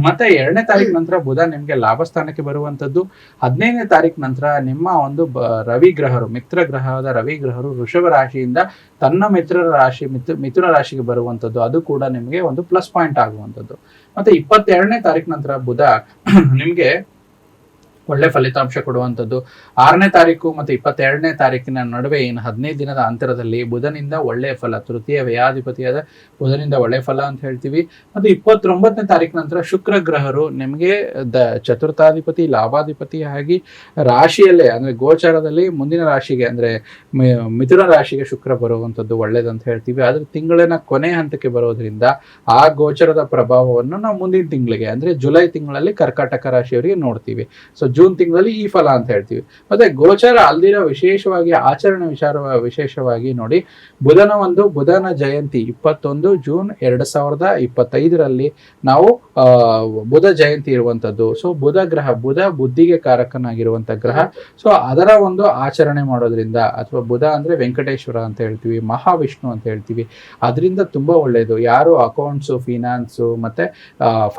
ಮತ್ತೆ 2ನೇ ತಾರೀಕು ನಂತರ ಬುಧ ನಿಮ್ಗೆ ಲಾಭ ಸ್ಥಾನಕ್ಕೆ ಬರುವಂಥದ್ದು. 15ನೇ ತಾರೀಕು ನಂತರ ನಿಮ್ಮ ಒಂದು ರವಿ ಗ್ರಹರು, ಮಿತ್ರ ಗ್ರಹದ ರವಿ ಗ್ರಹರು ವೃಷಭ ರಾಶಿಯಿಂದ ತನ್ನ ಮಿತ್ರರ ರಾಶಿ ಮಿಥುನ ರಾಶಿಗೆ ಬರುವಂಥದ್ದು. ಅದು ಕೂಡ ನಿಮಗೆ ಒಂದು ಪ್ಲಸ್ ಪಾಯಿಂಟ್ ಆಗುವಂಥದ್ದು. ಮತ್ತೆ 22ನೇ ತಾರೀಕು ನಂತರ ಬುಧ ನಿಮ್ಗೆ ಒಳ್ಳೆ ಫಲಿತಾಂಶ ಕೊಡುವಂಥದ್ದು. 6ನೇ ತಾರೀಕು ಮತ್ತು 22ನೇ ತಾರೀಕಿನ ನಡುವೆ ಇನ್ನು 15 ದಿನದ ಅಂತರದಲ್ಲಿ ಬುಧನಿಂದ ಒಳ್ಳೆಯ ಫಲ, ತೃತೀಯ ವ್ಯಯಾಧಿಪತಿಯಾದ ಬುಧನಿಂದ ಒಳ್ಳೆಯ ಫಲ ಅಂತ ಹೇಳ್ತೀವಿ. ಮತ್ತು 29ನೇ ತಾರೀಕು ನಂತರ ಶುಕ್ರ ಗ್ರಹರು ನಿಮಗೆ ಚತುರ್ಥಾಧಿಪತಿ ಲಾಭಾಧಿಪತಿ ಆಗಿ ರಾಶಿಯಲ್ಲೇ ಅಂದರೆ ಗೋಚಾರದಲ್ಲಿ ಮುಂದಿನ ರಾಶಿಗೆ ಅಂದರೆ ಮಿಥುನ ರಾಶಿಗೆ ಶುಕ್ರ ಬರುವಂಥದ್ದು ಒಳ್ಳೇದಂತ ಹೇಳ್ತೀವಿ. ಆದರೆ ತಿಂಗಳಿನ ಕೊನೆ ಹಂತಕ್ಕೆ ಬರೋದ್ರಿಂದ ಆ ಗೋಚರದ ಪ್ರಭಾವವನ್ನು ನಾವು ಮುಂದಿನ ತಿಂಗಳಿಗೆ ಅಂದರೆ ಜುಲೈ ತಿಂಗಳಲ್ಲಿ ಕರ್ಕಾಟಕ ರಾಶಿಯವರಿಗೆ ನೋಡ್ತೀವಿ. ಸೊ ಜೂನ್ ತಿಂಗಳಲ್ಲಿ ಈ ಫಲ ಅಂತ ಹೇಳ್ತೀವಿ. ಮತ್ತೆ ಗೋಚಾರ ಅಲ್ದಿರೋ ವಿಶೇಷವಾಗಿ ಆಚರಣೆ ವಿಶೇಷವಾಗಿ ನೋಡಿ, ಬುಧನ ಜಯಂತಿ 21 ಜೂನ್ 2025ರಲ್ಲಿ ನಾವು ಬುಧ ಜಯಂತಿ ಇರುವಂತದ್ದು. ಸೊ ಬುಧ ಬುದ್ಧಿಗೆ ಕಾರಕನಾಗಿರುವಂತ ಗ್ರಹ. ಸೊ ಅದರ ಒಂದು ಆಚರಣೆ ಮಾಡೋದ್ರಿಂದ, ಅಥವಾ ಬುಧ ಅಂದ್ರೆ ವೆಂಕಟೇಶ್ವರ ಅಂತ ಹೇಳ್ತೀವಿ, ಮಹಾವಿಷ್ಣು ಅಂತ ಹೇಳ್ತೀವಿ, ಅದರಿಂದ ತುಂಬಾ ಒಳ್ಳೆಯದು. ಯಾರು ಅಕೌಂಟ್ಸು, ಫಿನಾನ್ಸು ಮತ್ತೆ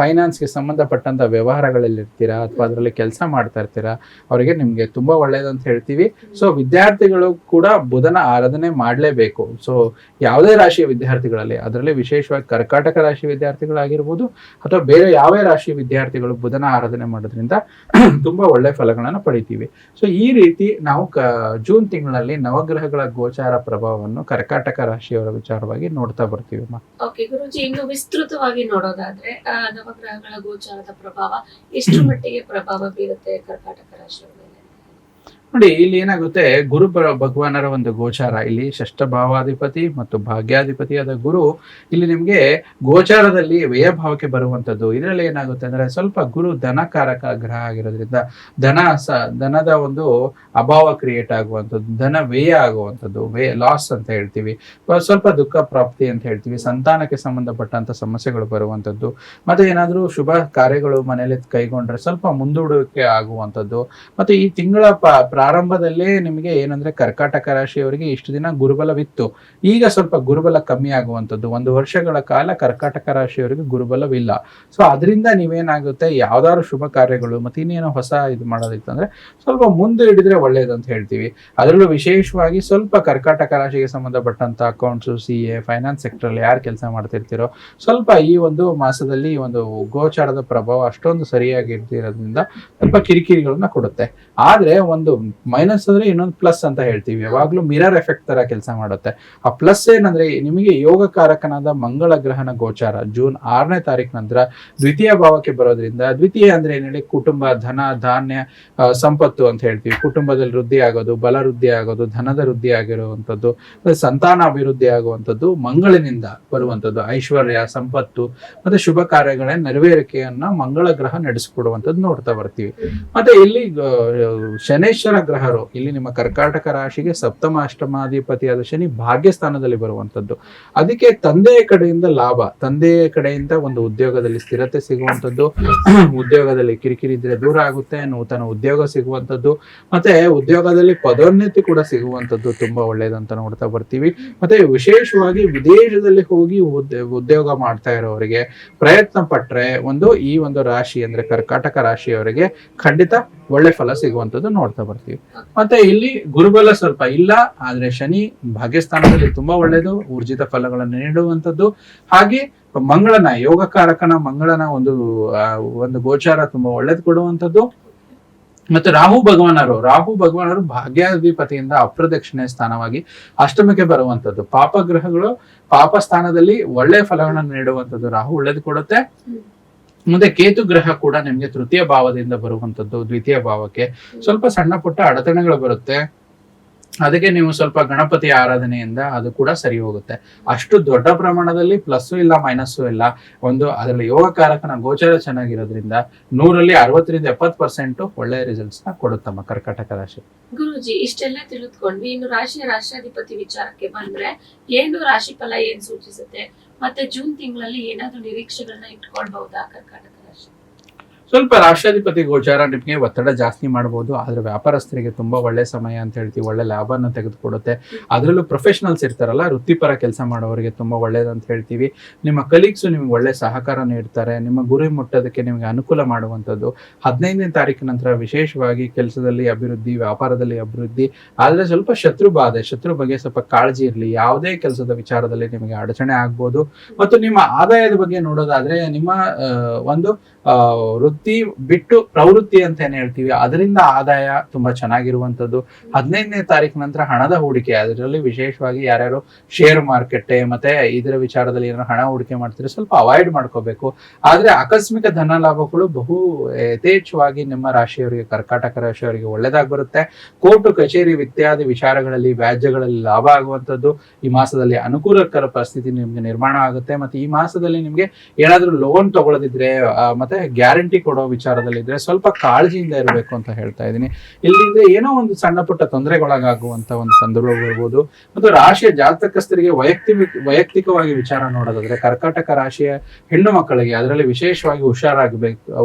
ಫೈನಾನ್ಸ್ಗೆ ಸಂಬಂಧಪಟ್ಟಂತ ವ್ಯವಹಾರಗಳಲ್ಲಿ ಇರ್ತೀರಾ ಅಥವಾ ಅದರಲ್ಲಿ ಕೆಲಸ ಮಾಡ್ತಾ ಇರ್ತೀರಾ, ಅವರಿಗೆ ನಿಮ್ಗೆ ತುಂಬಾ ಒಳ್ಳೇದಂತ ಹೇಳ್ತೀವಿ. ಸೊ ವಿದ್ಯಾರ್ಥಿಗಳು ಕೂಡ ಬುಧನ ಆರಾಧನೆ ಮಾಡಲೇಬೇಕು. ಸೊ ಯಾವುದೇ ರಾಶಿಯ ವಿದ್ಯಾರ್ಥಿಗಳಲ್ಲಿ, ಅದರಲ್ಲಿ ವಿಶೇಷವಾಗಿ ಕರ್ಕಾಟಕ ರಾಶಿ ವಿದ್ಯಾರ್ಥಿಗಳಾಗಿರ್ಬೋದು ಅಥವಾ ಬೇರೆ ಯಾವ ರಾಶಿಯ ವಿದ್ಯಾರ್ಥಿಗಳು ಬುಧನ ಆರಾಧನೆ ಮಾಡೋದ್ರಿಂದ ತುಂಬಾ ಒಳ್ಳೆ ಫಲಗಳನ್ನು ಪಡಿತೀವಿ. ಸೊ ಈ ರೀತಿ ನಾವು ಜೂನ್ ತಿಂಗಳಲ್ಲಿ ನವಗ್ರಹಗಳ ಗೋಚಾರ ಪ್ರಭಾವವನ್ನು ಕರ್ಕಾಟಕ ರಾಶಿಯವರ ವಿಚಾರವಾಗಿ ನೋಡ್ತಾ ಬರ್ತೀವಿ. ಓಕೆ ಗುರೂಜಿ, ಇನ್ನು ವಿಸ್ತೃತವಾಗಿ ನೋಡೋದಾದ್ರೆ ನವಗ್ರಹಗಳ ಗೋಚಾರದ ಪ್ರಭಾವ ಎಷ್ಟು ಮಟ್ಟಿಗೆ ಪ್ರಭಾವ ಬೀರುತ್ತೆ ಕರ್ಕಾಟಕ ರಾಶಿಯ ಮೇಲೆ? ನೋಡಿ ಇಲ್ಲಿ ಏನಾಗುತ್ತೆ, ಭಗವಾನರ ಒಂದು ಗೋಚಾರ, ಇಲ್ಲಿ ಷಷ್ಠ ಭಾವಾಧಿಪತಿ ಮತ್ತು ಭಾಗ್ಯಾಧಿಪತಿಯಾದ ಗುರು ಇಲ್ಲಿ ನಿಮ್ಗೆ ಗೋಚಾರದಲ್ಲಿ ವ್ಯಯ ಭಾವಕ್ಕೆ ಬರುವಂತದ್ದು. ಇದರಲ್ಲಿ ಏನಾಗುತ್ತೆ ಅಂದ್ರೆ ಸ್ವಲ್ಪ ಗುರು ಧನಕಾರಕ ಗ್ರಹ ಆಗಿರೋದ್ರಿಂದ ಧನದ ಒಂದು ಅಭಾವ ಕ್ರಿಯೇಟ್ ಆಗುವಂಥದ್ದು, ಧನ ವ್ಯಯ ಆಗುವಂಥದ್ದು, ಲಾಸ್ ಅಂತ ಹೇಳ್ತೀವಿ, ಸ್ವಲ್ಪ ದುಃಖ ಪ್ರಾಪ್ತಿ ಅಂತ ಹೇಳ್ತೀವಿ, ಸಂತಾನಕ್ಕೆ ಸಂಬಂಧಪಟ್ಟಂತ ಸಮಸ್ಯೆಗಳು ಬರುವಂಥದ್ದು, ಮತ್ತೆ ಏನಾದ್ರೂ ಶುಭ ಕಾರ್ಯಗಳು ಮನೆಯಲ್ಲಿ ಕೈಗೊಂಡ್ರೆ ಸ್ವಲ್ಪ ಮುಂದೂಡುವಿಕೆ ಆಗುವಂಥದ್ದು. ಮತ್ತೆ ಈ ತಿಂಗಳ ಪ್ರಾರಂಭದಲ್ಲೇ ನಿಮಗೆ ಏನಂದ್ರೆ ಕರ್ಕಾಟಕ ರಾಶಿಯವರಿಗೆ ಇಷ್ಟು ದಿನ ಗುರುಬಲವಿತ್ತು, ಈಗ ಸ್ವಲ್ಪ ಗುರುಬಲ ಕಮ್ಮಿ ಆಗುವಂಥದ್ದು. 1 ವರ್ಷಗಳ ಕಾಲ ಕರ್ಕಾಟಕ ರಾಶಿಯವರಿಗೆ ಗುರುಬಲವಿಲ್ಲ. ಸೊ ಅದರಿಂದ ನೀವೇನಾಗುತ್ತೆ, ಯಾವ್ದಾದ್ರು ಶುಭ ಕಾರ್ಯಗಳು ಮತ್ತೆ ಇನ್ನೇನೋ ಹೊಸ ಇದು ಮಾಡೋದಿತ್ತು ಅಂದ್ರೆ ಸ್ವಲ್ಪ ಮುಂದೆ ಹಿಡಿದ್ರೆ ಒಳ್ಳೇದು ಅಂತ ಹೇಳ್ತೀವಿ. ಅದರಲ್ಲೂ ವಿಶೇಷವಾಗಿ ಸ್ವಲ್ಪ ಕರ್ಕಾಟಕ ರಾಶಿಗೆ ಸಂಬಂಧಪಟ್ಟಂತ ಅಕೌಂಟ್ಸ್, CA, ಫೈನಾನ್ಸ್ ಸೆಕ್ಟರ್ ಅಲ್ಲಿ ಯಾರು ಕೆಲಸ ಮಾಡ್ತಿರ್ತೀರೋ ಸ್ವಲ್ಪ ಈ ಒಂದು ಮಾಸದಲ್ಲಿ ಈ ಒಂದು ಗೋಚಾರದ ಪ್ರಭಾವ ಅಷ್ಟೊಂದು ಸರಿಯಾಗಿ ಇರ್ತಿರೋದ್ರಿಂದ ಸ್ವಲ್ಪ ಕಿರಿಕಿರಿಗಳನ್ನ ಕೊಡುತ್ತೆ. ಆದ್ರೆ ಒಂದು ಮೈನಸ್ ಅಂದ್ರೆ ಇನ್ನೊಂದು ಪ್ಲಸ್ ಅಂತ ಹೇಳ್ತೀವಿ, ಯಾವಾಗ್ಲೂ ಮಿರರ್ ಎಫೆಕ್ಟ್ ತರ ಕೆಲಸ ಮಾಡುತ್ತೆ. ಆ ಪ್ಲಸ್ ಏನಂದ್ರೆ ನಿಮಗೆ ಯೋಗಕಾರಕನಾದ ಮಂಗಳ ಗ್ರಹನ ಗೋಚಾರ ಜೂನ್ 6ನೇ ತಾರೀಕು ನಂತರ ದ್ವಿತೀಯ ಭಾವಕ್ಕೆ ಬರೋದ್ರಿಂದ, ದ್ವಿತೀಯ ಅಂದ್ರೆ ಏನ್ ಹೇಳಿ, ಕುಟುಂಬ, ಧನ, ಧಾನ್ಯ, ಸಂಪತ್ತು ಅಂತ ಹೇಳ್ತೀವಿ. ಕುಟುಂಬದಲ್ಲಿ ವೃದ್ಧಿ ಆಗೋದು, ಬಲ ವೃದ್ಧಿ ಆಗೋದು, ಧನದ ವೃದ್ಧಿ ಆಗಿರುವಂತದ್ದು, ಸಂತಾನ ಅಭಿವೃದ್ಧಿ ಆಗುವಂಥದ್ದು, ಮಂಗಳಿನಿಂದ ಬರುವಂತದ್ದು, ಐಶ್ವರ್ಯ, ಸಂಪತ್ತು ಮತ್ತೆ ಶುಭ ಕಾರ್ಯಗಳ ನೆರವೇರಿಕೆಯನ್ನ ಮಂಗಳ ಗ್ರಹ ನಡೆಸಿಕೊಡುವಂಥದ್ದು ನೋಡ್ತಾ ಬರ್ತೀವಿ. ಮತ್ತೆ ಇಲ್ಲಿ ಶನೇಶ್ವರ ಗ್ರಹರು ಇಲ್ಲಿ ನಿಮ್ಮ ಕರ್ಕಾಟಕ ರಾಶಿಗೆ ಸಪ್ತಮ ಅಷ್ಟಮಾಧಿಪತಿಯಾದ ಶನಿ ಭಾಗ್ಯ ಸ್ಥಾನದಲ್ಲಿ ಬರುವಂತದ್ದು. ಅದಕ್ಕೆ ತಂದೆಯ ಕಡೆಯಿಂದ ಲಾಭ, ತಂದೆಯ ಕಡೆಯಿಂದ ಒಂದು ಉದ್ಯೋಗದಲ್ಲಿ ಸ್ಥಿರತೆ ಸಿಗುವಂತದ್ದು, ಉದ್ಯೋಗದಲ್ಲಿ ಕಿರಿಕಿರಿ ಇದ್ರೆ ದೂರ ಆಗುತ್ತೆ, ನೂತನ ಉದ್ಯೋಗ ಸಿಗುವಂತದ್ದು, ಮತ್ತೆ ಉದ್ಯೋಗದಲ್ಲಿ ಪದೋನ್ನತಿ ಕೂಡ ಸಿಗುವಂತದ್ದು ತುಂಬಾ ಒಳ್ಳೇದಂತ ನೋಡ್ತಾ ಬರ್ತೀವಿ. ಮತ್ತೆ ವಿಶೇಷವಾಗಿ ವಿದೇಶದಲ್ಲಿ ಹೋಗಿ ಉದ್ಯೋಗ ಮಾಡ್ತಾ ಇರೋವರಿಗೆ ಪ್ರಯತ್ನ ಪಟ್ರೆ ಈ ಒಂದು ರಾಶಿ ಅಂದ್ರೆ ಕರ್ಕಾಟಕ ರಾಶಿಯವರಿಗೆ ಖಂಡಿತ ಒಳ್ಳೆ ಫಲ ಸಿಗುವಂತದ್ದು ನೋಡ್ತಾ ಬರ್ತೀವಿ. ಮತ್ತೆ ಇಲ್ಲಿ ಗುರುಬಲ ಸ್ವಲ್ಪ ಇಲ್ಲ, ಆದ್ರೆ ಶನಿ ಭಾಗ್ಯಸ್ಥಾನದಲ್ಲಿ ತುಂಬಾ ಒಳ್ಳೇದು, ಊರ್ಜಿತ ಫಲಗಳನ್ನು ನೀಡುವಂತದ್ದು. ಹಾಗೆ ಮಂಗಳನ, ಯೋಗಕಾರಕನ ಮಂಗಳನ ಒಂದು ಗೋಚಾರ ತುಂಬಾ ಒಳ್ಳೇದು ಕೊಡುವಂತದ್ದು. ಮತ್ತೆ ರಾಹು ಭಗವಾನರು ಭಾಗ್ಯಾಧಿಪತಿಯಿಂದ ಅಪ್ರದಕ್ಷಿಣೆ ಸ್ಥಾನವಾಗಿ ಅಷ್ಟಮಕ್ಕೆ ಬರುವಂತದ್ದು. ಪಾಪ ಗ್ರಹಗಳು ಪಾಪ ಸ್ಥಾನದಲ್ಲಿ ಒಳ್ಳೆ ಫಲಗಳನ್ನು ನೀಡುವಂತದ್ದು ರಾಹು ಒಳ್ಳೇದು ಕೊಡುತ್ತೆ. ಮತ್ತೆ ಕೇತು ಗ್ರಹ ಕೂಡ ನಿಮ್ಗೆ ತೃತೀಯ ಭಾವದಿಂದ ಬರುವಂತದ್ದು, ದ್ವಿತೀಯ ಭಾವಕ್ಕೆ ಸ್ವಲ್ಪ ಸಣ್ಣ ಪುಟ್ಟ ಅಡತಣೆಗಳು ಬರುತ್ತೆ. ಅದಕ್ಕೆ ನೀವು ಸ್ವಲ್ಪ ಗಣಪತಿ ಆರಾಧನೆಯಿಂದ ಅದು ಕೂಡ ಸರಿ ಹೋಗುತ್ತೆ. ಅಷ್ಟು ದೊಡ್ಡ ಪ್ರಮಾಣದಲ್ಲಿ ಪ್ಲಸ್ಸು ಇಲ್ಲ ಮೈನಸ್ಸು ಇಲ್ಲ. ಅದರಲ್ಲಿ ಯೋಗಕಾರಕನ ಗೋಚರ ಚೆನ್ನಾಗಿರೋದ್ರಿಂದ 100ರಲ್ಲಿ 60ರಿಂದ 70% ಒಳ್ಳೆಯ ರಿಸಲ್ಟ್ಸ್ ನ ಕೊಡುತ್ತಮ್ಮ ಕರ್ಕಾಟಕ ರಾಶಿ. ಗುರುಜಿ, ಇಷ್ಟೆಲ್ಲ ತಿಳಿದುಕೊಂಡ್ವಿ. ಇನ್ನು ರಾಶಿಯಾಧಿಪತಿ ವಿಚಾರಕ್ಕೆ ಬಂದ್ರೆ ಏನು ರಾಶಿ ಫಲ ಏನ್ ಸೂಚಿಸುತ್ತೆ, ಮತ್ತೆ ಜೂನ್ ತಿಂಗಳಲ್ಲಿ ಏನಾದ್ರೂ ನಿರೀಕ್ಷೆಗಳನ್ನ ಇಟ್ಕೊಳ್ಬಹುದಾ ಕರ್ಕಾಟಕ ರಾಶಿ? ಸ್ವಲ್ಪ ರಾಷ್ಟ್ರಾಧಿಪತಿ ಗೋಚಾರ ನಿಮಗೆ ಒತ್ತಡ ಜಾಸ್ತಿ ಮಾಡಬಹುದು, ಆದ್ರೆ ವ್ಯಾಪಾರಸ್ಥರಿಗೆ ತುಂಬಾ ಒಳ್ಳೆ ಸಮಯ ಅಂತ ಹೇಳ್ತೀವಿ, ಒಳ್ಳೆ ಲಾಭನ ತೆಗೆದುಕೊಡುತ್ತೆ. ಅದರಲ್ಲೂ ಪ್ರೊಫೆಷನಲ್ಸ್ ಇರ್ತಾರಲ್ಲ, ವೃತ್ತಿಪರ ಕೆಲಸ ಮಾಡೋರಿಗೆ ತುಂಬಾ ಒಳ್ಳೇದಂತ ಹೇಳ್ತೀವಿ. ನಿಮ್ಮ ಕಲೀಗ್ಸ್ ನಿಮ್ಗೆ ಒಳ್ಳೆ ಸಹಕಾರ ನೀಡ್ತಾರೆ, ನಿಮ್ಮ ಗುರಿ ಮುಟ್ಟೋದಕ್ಕೆ ನಿಮ್ಗೆ ಅನುಕೂಲ ಮಾಡುವಂಥದ್ದು. 15ನೇ ತಾರೀಕು ನಂತರ ವಿಶೇಷವಾಗಿ ಕೆಲಸದಲ್ಲಿ ಅಭಿವೃದ್ಧಿ, ವ್ಯಾಪಾರದಲ್ಲಿ ಅಭಿವೃದ್ಧಿ. ಆದ್ರೆ ಸ್ವಲ್ಪ ಶತ್ರು ಬಗ್ಗೆ ಸ್ವಲ್ಪ ಕಾಳಜಿ ಇರಲಿ. ಯಾವುದೇ ಕೆಲಸದ ವಿಚಾರದಲ್ಲಿ ನಿಮಗೆ ಅಡಚಣೆ ಆಗ್ಬೋದು. ಮತ್ತು ನಿಮ್ಮ ಆದಾಯದ ಬಗ್ಗೆ ನೋಡೋದಾದ್ರೆ ನಿಮ್ಮ ಒಂದು ವೃತ್ತಿ ಬಿಟ್ಟು ಪ್ರವೃತ್ತಿ ಅಂತ ಏನ್ ಹೇಳ್ತೀವಿ, ಅದರಿಂದ ಆದಾಯ ತುಂಬಾ ಚೆನ್ನಾಗಿರುವಂತದ್ದು. 15ನೇ ತಾರೀಕು ನಂತರ ಹಣದ ಹೂಡಿಕೆ, ಅದರಲ್ಲಿ ವಿಶೇಷವಾಗಿ ಯಾರ್ಯಾರು ಶೇರ್ ಮಾರ್ಕೆಟ್ ಮತ್ತೆ ಇದರ ವಿಚಾರದಲ್ಲಿ ಏನಾದ್ರು ಹಣ ಹೂಡಿಕೆ ಮಾಡ್ತಿದ್ರೆ ಸ್ವಲ್ಪ ಅವಾಯ್ಡ್ ಮಾಡ್ಕೋಬೇಕು. ಆದ್ರೆ ಆಕಸ್ಮಿಕ ಧನ ಲಾಭಗಳು ಬಹು ಯಥೇಚ್ಛವಾಗಿ ನಿಮ್ಮ ರಾಶಿಯವರಿಗೆ, ಕರ್ಕಾಟಕ ರಾಶಿಯವರಿಗೆ ಒಳ್ಳೆದಾಗಿ ಬರುತ್ತೆ. ಕೋರ್ಟು ಕಚೇರಿ ಇತ್ಯಾದಿ ವಿಚಾರಗಳಲ್ಲಿ, ವ್ಯಾಜ್ಯಗಳಲ್ಲಿ ಲಾಭ ಆಗುವಂತದ್ದು ಈ ಮಾಸದಲ್ಲಿ ಅನುಕೂಲಕರ ಪರಿಸ್ಥಿತಿ ನಿಮ್ಗೆ ನಿರ್ಮಾಣ ಆಗುತ್ತೆ. ಮತ್ತೆ ಈ ಮಾಸದಲ್ಲಿ ನಿಮ್ಗೆ ಏನಾದ್ರೂ ಲೋನ್ ತಗೊಳ್ಳದಿದ್ರೆ ಮತ್ತೆ ಗ್ಯಾರಂಟಿ ಕೊಡೋ ವಿಚಾರದಲ್ಲಿ ಇದ್ರೆ ಸ್ವಲ್ಪ ಕಾಳಜಿಯಿಂದ ಇರಬೇಕು ಅಂತ ಹೇಳ್ತಾ ಇದ್ದೀನಿ. ಇಲ್ಲಿಂದ ಏನೋ ಒಂದು ಸಣ್ಣ ಪುಟ್ಟ ತೊಂದರೆಗೊಳಗಾಗುವಂತ ಒಂದು ಸಂದರ್ಭ ಬರ್ಬೋದು. ಮತ್ತು ರಾಶಿಯ ಜಾತಕಸ್ಥರಿಗೆ ವೈಯಕ್ತಿಕವಾಗಿ ವಿಚಾರ ನೋಡೋದಾದ್ರೆ ಕರ್ಕಾಟಕ ರಾಶಿಯ ಹೆಣ್ಣು ಮಕ್ಕಳಿಗೆ ಅದರಲ್ಲಿ ವಿಶೇಷವಾಗಿ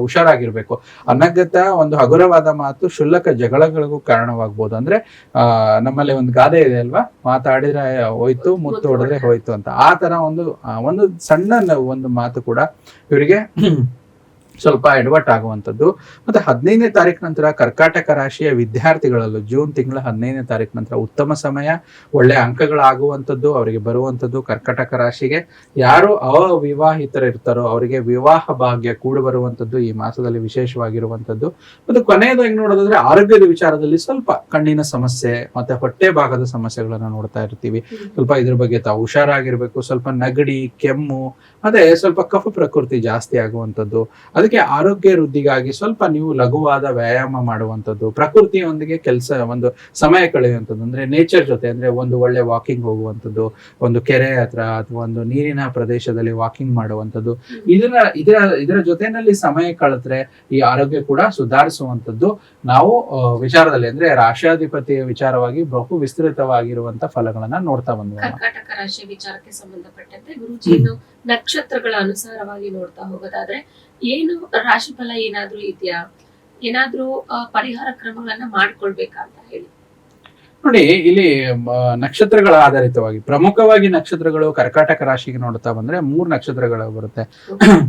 ಹುಷಾರಾಗಿರ್ಬೇಕು. ಅನಗತ್ಯ ಒಂದು ಹಗುರವಾದ ಮಾತು ಕ್ಷುಲ್ಲಕ ಜಗಳಗಳಿಗೂ ಕಾರಣವಾಗ್ಬೋದು. ಅಂದ್ರೆ ನಮ್ಮಲ್ಲಿ ಒಂದು ಗಾದೆ ಇದೆ ಅಲ್ವಾ, ಮಾತಾಡಿದ್ರೆ ಹೋಯ್ತು, ಮುತ್ತು ಹೊಡೆದ್ರೆ ಹೋಯ್ತು ಅಂತ. ಆ ತರ ಒಂದು ಸಣ್ಣ ಒಂದು ಮಾತು ಕೂಡ ಇವರಿಗೆ ಸ್ವಲ್ಪ ಎಡವಟ್ ಆಗುವಂಥದ್ದು. ಮತ್ತೆ 15ನೇ ತಾರೀಕು ನಂತರ ಕರ್ಕಾಟಕ ರಾಶಿಯ ವಿದ್ಯಾರ್ಥಿಗಳಲ್ಲೂ ಜೂನ್ ತಿಂಗಳ 15ನೇ ತಾರೀಕು ನಂತರ ಉತ್ತಮ ಸಮಯ, ಒಳ್ಳೆ ಅಂಕಗಳಾಗುವಂಥದ್ದು ಅವರಿಗೆ ಬರುವಂಥದ್ದು. ಕರ್ಕಾಟಕ ರಾಶಿಗೆ ಯಾರು ಅವಿವಾಹಿತರ ಇರ್ತಾರೋ ಅವರಿಗೆ ವಿವಾಹ ಭಾಗ್ಯ ಕೂಡ ಬರುವಂಥದ್ದು ಈ ಮಾಸದಲ್ಲಿ ವಿಶೇಷವಾಗಿರುವಂಥದ್ದು. ಮತ್ತು ಕೊನೆಯದಾಗಿ ನೋಡೋದಾದ್ರೆ ಆರೋಗ್ಯದ ವಿಚಾರದಲ್ಲಿ ಸ್ವಲ್ಪ ಕಣ್ಣಿನ ಸಮಸ್ಯೆ ಮತ್ತೆ ಹೊಟ್ಟೆ ಭಾಗದ ಸಮಸ್ಯೆಗಳನ್ನ ನೋಡ್ತಾ ಇರ್ತೀವಿ. ಸ್ವಲ್ಪ ಇದ್ರ ಬಗ್ಗೆ ತಾವು ಹುಷಾರಾಗಿರ್ಬೇಕು. ಸ್ವಲ್ಪ ನಗಡಿ, ಕೆಮ್ಮು ಮತ್ತೆ ಸ್ವಲ್ಪ ಕಫ ಪ್ರಕೃತಿ ಜಾಸ್ತಿ ಆಗುವಂಥದ್ದು. ಅದಕ್ಕೆ ಆರೋಗ್ಯ ವೃದ್ಧಿಗಾಗಿ ಸ್ವಲ್ಪ ನೀವು ಲಘುವಾದ ವ್ಯಾಯಾಮ ಮಾಡುವಂಥದ್ದು, ಪ್ರಕೃತಿಯೊಂದಿಗೆ ಒಂದು ಸಮಯ ಕಳೆಯುವಂಥದ್ದು, ಅಂದ್ರೆ ನೇಚರ್ ಜೊತೆ, ಅಂದ್ರೆ ಒಂದು ಒಳ್ಳೆ ವಾಕಿಂಗ್ ಹೋಗುವಂಥದ್ದು, ಒಂದು ಕೆರೆ ಹತ್ರ ಅಥವಾ ಒಂದು ನೀರಿನ ಪ್ರದೇಶದಲ್ಲಿ ವಾಕಿಂಗ್ ಮಾಡುವಂಥದ್ದು, ಇದರ ಜೊತೆನಲ್ಲಿ ಸಮಯ ಕಳೆದ್ರೆ ಈ ಆರೋಗ್ಯ ಕೂಡ ಸುಧಾರಿಸುವಂಥದ್ದು ನಾವು ವಿಚಾರದಲ್ಲಿ, ಅಂದ್ರೆ ರಾಶಿಯಾಧಿಪತಿಯ ವಿಚಾರವಾಗಿ ಬಹು ವಿಸ್ತೃತವಾಗಿರುವಂತ ಫಲಗಳನ್ನ ನೋಡ್ತಾ ಬಂದ್ವಿ. ಕರ್ಕಾಟಕ ರಾಶಿ ವಿಚಾರಕ್ಕೆ ಸಂಬಂಧಪಟ್ಟಂತೆ ಗುರುಜಿ ಇನ್ನು ನಕ್ಷತ್ರಗಳ ಅನುಸಾರವಾಗಿ ನೋಡ್ತಾ ಹೋಗೋದಾದ್ರೆ ಏನು ರಾಶಿಫಲ ಏನಾದ್ರೂ ಇದೆಯಾ, ಏನಾದ್ರೂ ಪರಿಹಾರ ಕ್ರಮಗಳನ್ನ ಮಾಡ್ಕೊಳ್ಬೇಕಾ ಅಂತ ಹೇಳಿ? ನೋಡಿ, ಇಲ್ಲಿ ನಕ್ಷತ್ರಗಳ ಆಧಾರಿತವಾಗಿ ಪ್ರಮುಖವಾಗಿ ನಕ್ಷತ್ರಗಳು ಕರ್ಕಾಟಕ ರಾಶಿಗೆ ನೋಡ್ತಾ ಬಂದ್ರೆ 3 ನಕ್ಷತ್ರಗಳು ಬರುತ್ತೆ.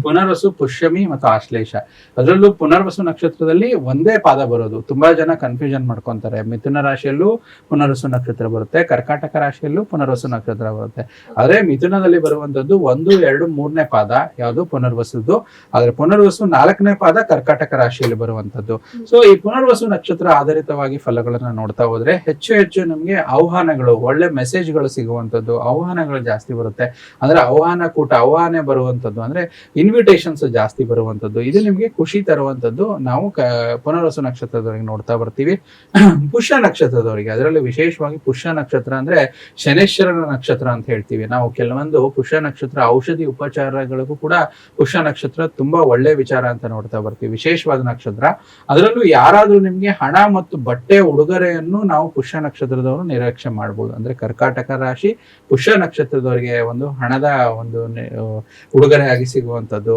ಪುನರ್ವಸು, ಪುಷ್ಯಮಿ ಮತ್ತು ಆಶ್ಲೇಷ. ಅದರಲ್ಲೂ ಪುನರ್ವಸು ನಕ್ಷತ್ರದಲ್ಲಿ ಒಂದೇ ಪಾದ ಬರೋದು. ತುಂಬಾ ಜನ ಕನ್ಫ್ಯೂಷನ್ ಮಾಡ್ಕೊಂತಾರೆ. ಮಿಥುನ ರಾಶಿಯಲ್ಲೂ ಪುನರ್ವಸು ನಕ್ಷತ್ರ ಬರುತ್ತೆ, ಕರ್ಕಾಟಕ ರಾಶಿಯಲ್ಲೂ ಪುನರ್ವಸು ನಕ್ಷತ್ರ ಬರುತ್ತೆ. ಆದ್ರೆ ಮಿಥುನದಲ್ಲಿ ಬರುವಂತದ್ದು 1, 2, 3ನೇ ಪಾದ ಯಾವುದು ಪುನರ್ವಸುದು. ಆದ್ರೆ ಪುನರ್ವಸು 4ನೇ ಪಾದ ಕರ್ಕಾಟಕ ರಾಶಿಯಲ್ಲಿ ಬರುವಂತದ್ದು. ಸೊ ಈ ಪುನರ್ವಸು ನಕ್ಷತ್ರ ಆಧಾರಿತವಾಗಿ ಫಲಗಳನ್ನ ನೋಡ್ತಾ ಹೋದ್ರೆ ಹೆಚ್ಚು ನಮ್ಗೆ ಆಹ್ವಾನಗಳು, ಒಳ್ಳೆ ಮೆಸೇಜ್ಗಳು ಸಿಗುವಂತದ್ದು, ಆಹ್ವಾನಗಳು ಜಾಸ್ತಿ ಬರುತ್ತೆ. ಅಂದ್ರೆ ಆಹ್ವಾನ ಬರುವಂತದ್ದು, ಅಂದ್ರೆ ಇನ್ವಿಟೇಷನ್ಸ್ ಜಾಸ್ತಿ ಬರುವಂತದ್ದು, ಇದು ನಿಮ್ಗೆ ಖುಷಿ ತರುವಂತದ್ದು ನಾವು ಪುನರ್ವಸು ನಕ್ಷತ್ರದವರಿಗೆ ನೋಡ್ತಾ ಬರ್ತೀವಿ. ಪುಷ್ಯ ನಕ್ಷತ್ರದವರಿಗೆ, ಅದರಲ್ಲಿ ವಿಶೇಷವಾಗಿ ಪುಷ್ಯ ನಕ್ಷತ್ರ ಅಂದ್ರೆ ಶನೇಶ್ವರನ ನಕ್ಷತ್ರ ಅಂತ ಹೇಳ್ತೀವಿ ನಾವು. ಕೆಲವೊಂದು ಪುಷ್ಯ ನಕ್ಷತ್ರ ಔಷಧಿ ಉಪಚಾರಗಳಿಗೂ ಕೂಡ ಪುಷ್ಯ ನಕ್ಷತ್ರ ತುಂಬಾ ಒಳ್ಳೆ ವಿಚಾರ ಅಂತ ನೋಡ್ತಾ ಬರ್ತೀವಿ, ವಿಶೇಷವಾದ ನಕ್ಷತ್ರ. ಅದರಲ್ಲೂ ಯಾರಾದ್ರೂ ನಿಮ್ಗೆ ಹಣ ಮತ್ತು ಬಟ್ಟೆ ಉಡುಗೊರೆಯನ್ನು ನಾವು ಪುಷ್ಯ ನಕ್ಷತ್ರದವರು ನಿರೀಕ್ಷೆ ಮಾಡಬಹುದು. ಅಂದ್ರೆ ಕರ್ಕಾಟಕ ರಾಶಿ ಪುಷ್ಯ ನಕ್ಷತ್ರದವರಿಗೆ ಒಂದು ಹಣದ ಒಂದು ಉಡುಗೊರೆಯಾಗಿ ಸಿಗುವಂತದ್ದು,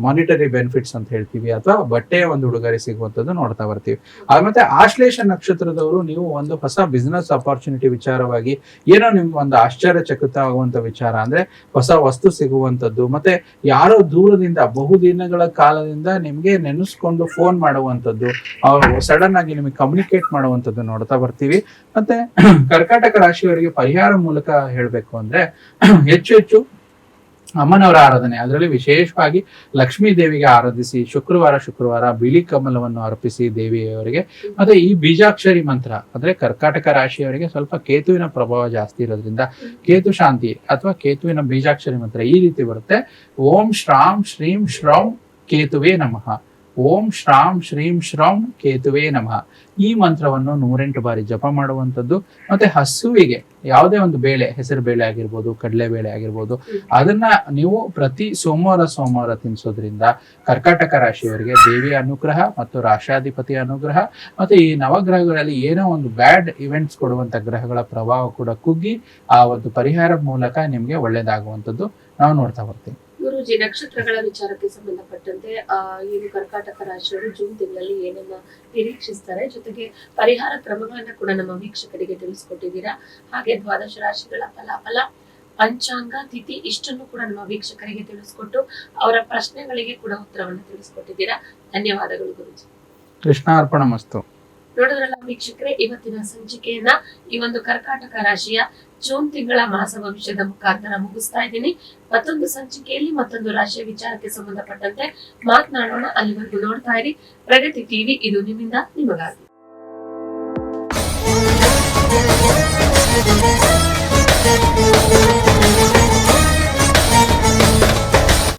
ಮಾನಿಟರಿ ಬೆನಿಫಿಟ್ಸ್ ಅಂತ ಹೇಳ್ತೀವಿ, ಅಥವಾ ಬಟ್ಟೆಯ ಒಂದು ಉಡುಗೊರೆ ಸಿಗುವಂತದ್ದು ನೋಡ್ತಾ ಬರ್ತೀವಿ. ಮತ್ತೆ ಆಶ್ಲೇಷ ನಕ್ಷತ್ರದವರು ನೀವು ಒಂದು ಹೊಸ ಬಿಸ್ನೆಸ್ ಅಪಾರ್ಚುನಿಟಿ ವಿಚಾರವಾಗಿ ಏನೋ ನಿಮ್ಗೆ ಒಂದು ಆಶ್ಚರ್ಯಚಕಿತ ಆಗುವಂತ ವಿಚಾರ, ಅಂದ್ರೆ ಹೊಸ ವಸ್ತು ಸಿಗುವಂತದ್ದು, ಮತ್ತೆ ಯಾರೋ ದೂರದಿಂದ ಬಹುದಿನಗಳ ಕಾಲದಿಂದ ನಿಮ್ಗೆ ನೆನೆಸ್ಕೊಂಡು ಫೋನ್ ಮಾಡುವಂತದ್ದು, ಸಡನ್ ಆಗಿ ನಿಮಗೆ ಕಮ್ಯುನಿಕೇಟ್ ಮಾಡುವಂತದ್ದು ನೋಡ್ತಾ ಬರ್ತೀವಿ. ಮತ್ತೆ ಕರ್ಕಾಟಕ ರಾಶಿಯವರಿಗೆ ಪರಿಹಾರ ಮೂಲಕ ಹೇಳ್ಬೇಕು ಅಂದ್ರೆ ಹೆಚ್ಚು ಅಮ್ಮನವರ ಆರಾಧನೆ, ಅದರಲ್ಲಿ ವಿಶೇಷವಾಗಿ ಲಕ್ಷ್ಮೀ ದೇವಿಗೆ ಆರಾಧಿಸಿ ಶುಕ್ರವಾರ ಬಿಳಿ ಕಮಲವನ್ನು ಅರ್ಪಿಸಿ ದೇವಿಯವರಿಗೆ. ಮತ್ತೆ ಈ ಬೀಜಾಕ್ಷರಿ ಮಂತ್ರ, ಅಂದ್ರೆ ಕರ್ಕಾಟಕ ರಾಶಿಯವರಿಗೆ ಸ್ವಲ್ಪ ಕೇತುವಿನ ಪ್ರಭಾವ ಜಾಸ್ತಿ ಇರೋದ್ರಿಂದ ಕೇತು ಶಾಂತಿ ಅಥವಾ ಕೇತುವಿನ ಬೀಜಾಕ್ಷರಿ ಮಂತ್ರ ಈ ರೀತಿ ಬರುತ್ತೆ. ಓಂ ಶ್ರಾಂ ಶ್ರೀಂ ಶ್ರೌಂ ಕೇತುವೇ ನಮಃ, ಓಂ ಶ್ರಾಂ ಶ್ರೀಂ ಶ್ರೌಂ ಕೇತುವೇ ನಮಃ. ಈ ಮಂತ್ರವನ್ನು 108 ಬಾರಿ ಜಪ ಮಾಡುವಂಥದ್ದು. ಮತ್ತೆ ಹಸುವಿಗೆ ಯಾವುದೇ ಒಂದು ಬೇಳೆ, ಹೆಸರು ಬೇಳೆ ಆಗಿರ್ಬೋದು, ಕಡಲೆ ಬೇಳೆ ಆಗಿರ್ಬೋದು, ಅದನ್ನ ನೀವು ಪ್ರತಿ ಸೋಮವಾರ ತಿನ್ನಿಸೋದ್ರಿಂದ ಕರ್ಕಾಟಕ ರಾಶಿಯವರಿಗೆ ದೇವಿಯ ಅನುಗ್ರಹ ಮತ್ತು ರಾಶಾಧಿಪತಿಯ ಅನುಗ್ರಹ ಮತ್ತೆ ಈ ನವಗ್ರಹಗಳಲ್ಲಿ ಏನೋ ಒಂದು ಬ್ಯಾಡ್ ಇವೆಂಟ್ಸ್ ಕೊಡುವಂತ ಗ್ರಹಗಳ ಪ್ರಭಾವ ಕೂಡ ಕುಗ್ಗಿ ಆ ಒಂದು ಪರಿಹಾರ ಮೂಲಕ ನಿಮ್ಗೆ ಒಳ್ಳೇದಾಗುವಂಥದ್ದು ನಾವು ನೋಡ್ತಾ ಬರ್ತೀವಿ. ಗುರುಜಿ, ನಕ್ಷತ್ರಗಳ ವಿಚಾರಕ್ಕೆ ಸಂಬಂಧಪಟ್ಟಂತೆ ಏನು ಕರ್ಕಾಟಕ ರಾಶಿಯವರು ಜೂನ್ ತಿಂಗಳಲ್ಲಿ ಏನನ್ನ ನಿರೀಕ್ಷಿಸ್ತಾರೆ, ಜೊತೆಗೆ ಪರಿಹಾರ ಕ್ರಮಗಳನ್ನ ಕೂಡ ನಮ್ಮ ವೀಕ್ಷಕರಿಗೆ ತಿಳಿಸ್ಕೊಟ್ಟಿದ್ದೀರಾ. ಹಾಗೆ ದ್ವಾದಶ ರಾಶಿಗಳ ಫಲಾಫಲ, ಪಂಚಾಂಗ, ತಿಥಿ ಇಷ್ಟನ್ನು ಕೂಡ ನಮ್ಮ ವೀಕ್ಷಕರಿಗೆ ತಿಳಿಸ್ಕೊಟ್ಟು ಅವರ ಪ್ರಶ್ನೆಗಳಿಗೆ ಕೂಡ ಉತ್ತರವನ್ನು ತಿಳಿಸ್ಕೊಟ್ಟಿದ್ದೀರಾ. ಧನ್ಯವಾದಗಳು ಗುರುಜಿ. ಕೃಷ್ಣಾರ್ಪಣಮಸ್ತು. ನೋಡಿದ್ರಲ್ಲ ವೀಕ್ಷಕರೇ, ಇವತ್ತಿನ ಸಂಚಿಕೆಯನ್ನ ಈ ಒಂದು ಕರ್ಕಾಟಕ ರಾಶಿಯ ಜೂನ್ ತಿಂಗಳ ಮಾಸ ಭವಿಷ್ಯದ ಮುಖಾಂತರ ಮುಗಿಸ್ತಾ ಇದ್ದೀನಿ. ಮತ್ತೊಂದು ಸಂಚಿಕೆಯಲ್ಲಿ ಮತ್ತೊಂದು ರಾಶಿಯ ವಿಚಾರಕ್ಕೆ ಸಂಬಂಧಪಟ್ಟಂತೆ ಮಾತನಾಡೋಣ. ಅಲ್ಲಿವರೆಗೂ ನೋಡ್ತಾ ಇರಿ ಪ್ರಗತಿ ಟಿವಿ, ಇದು ನಿಮ್ಮಿಂದ ನಿಮಗಾಗಿ.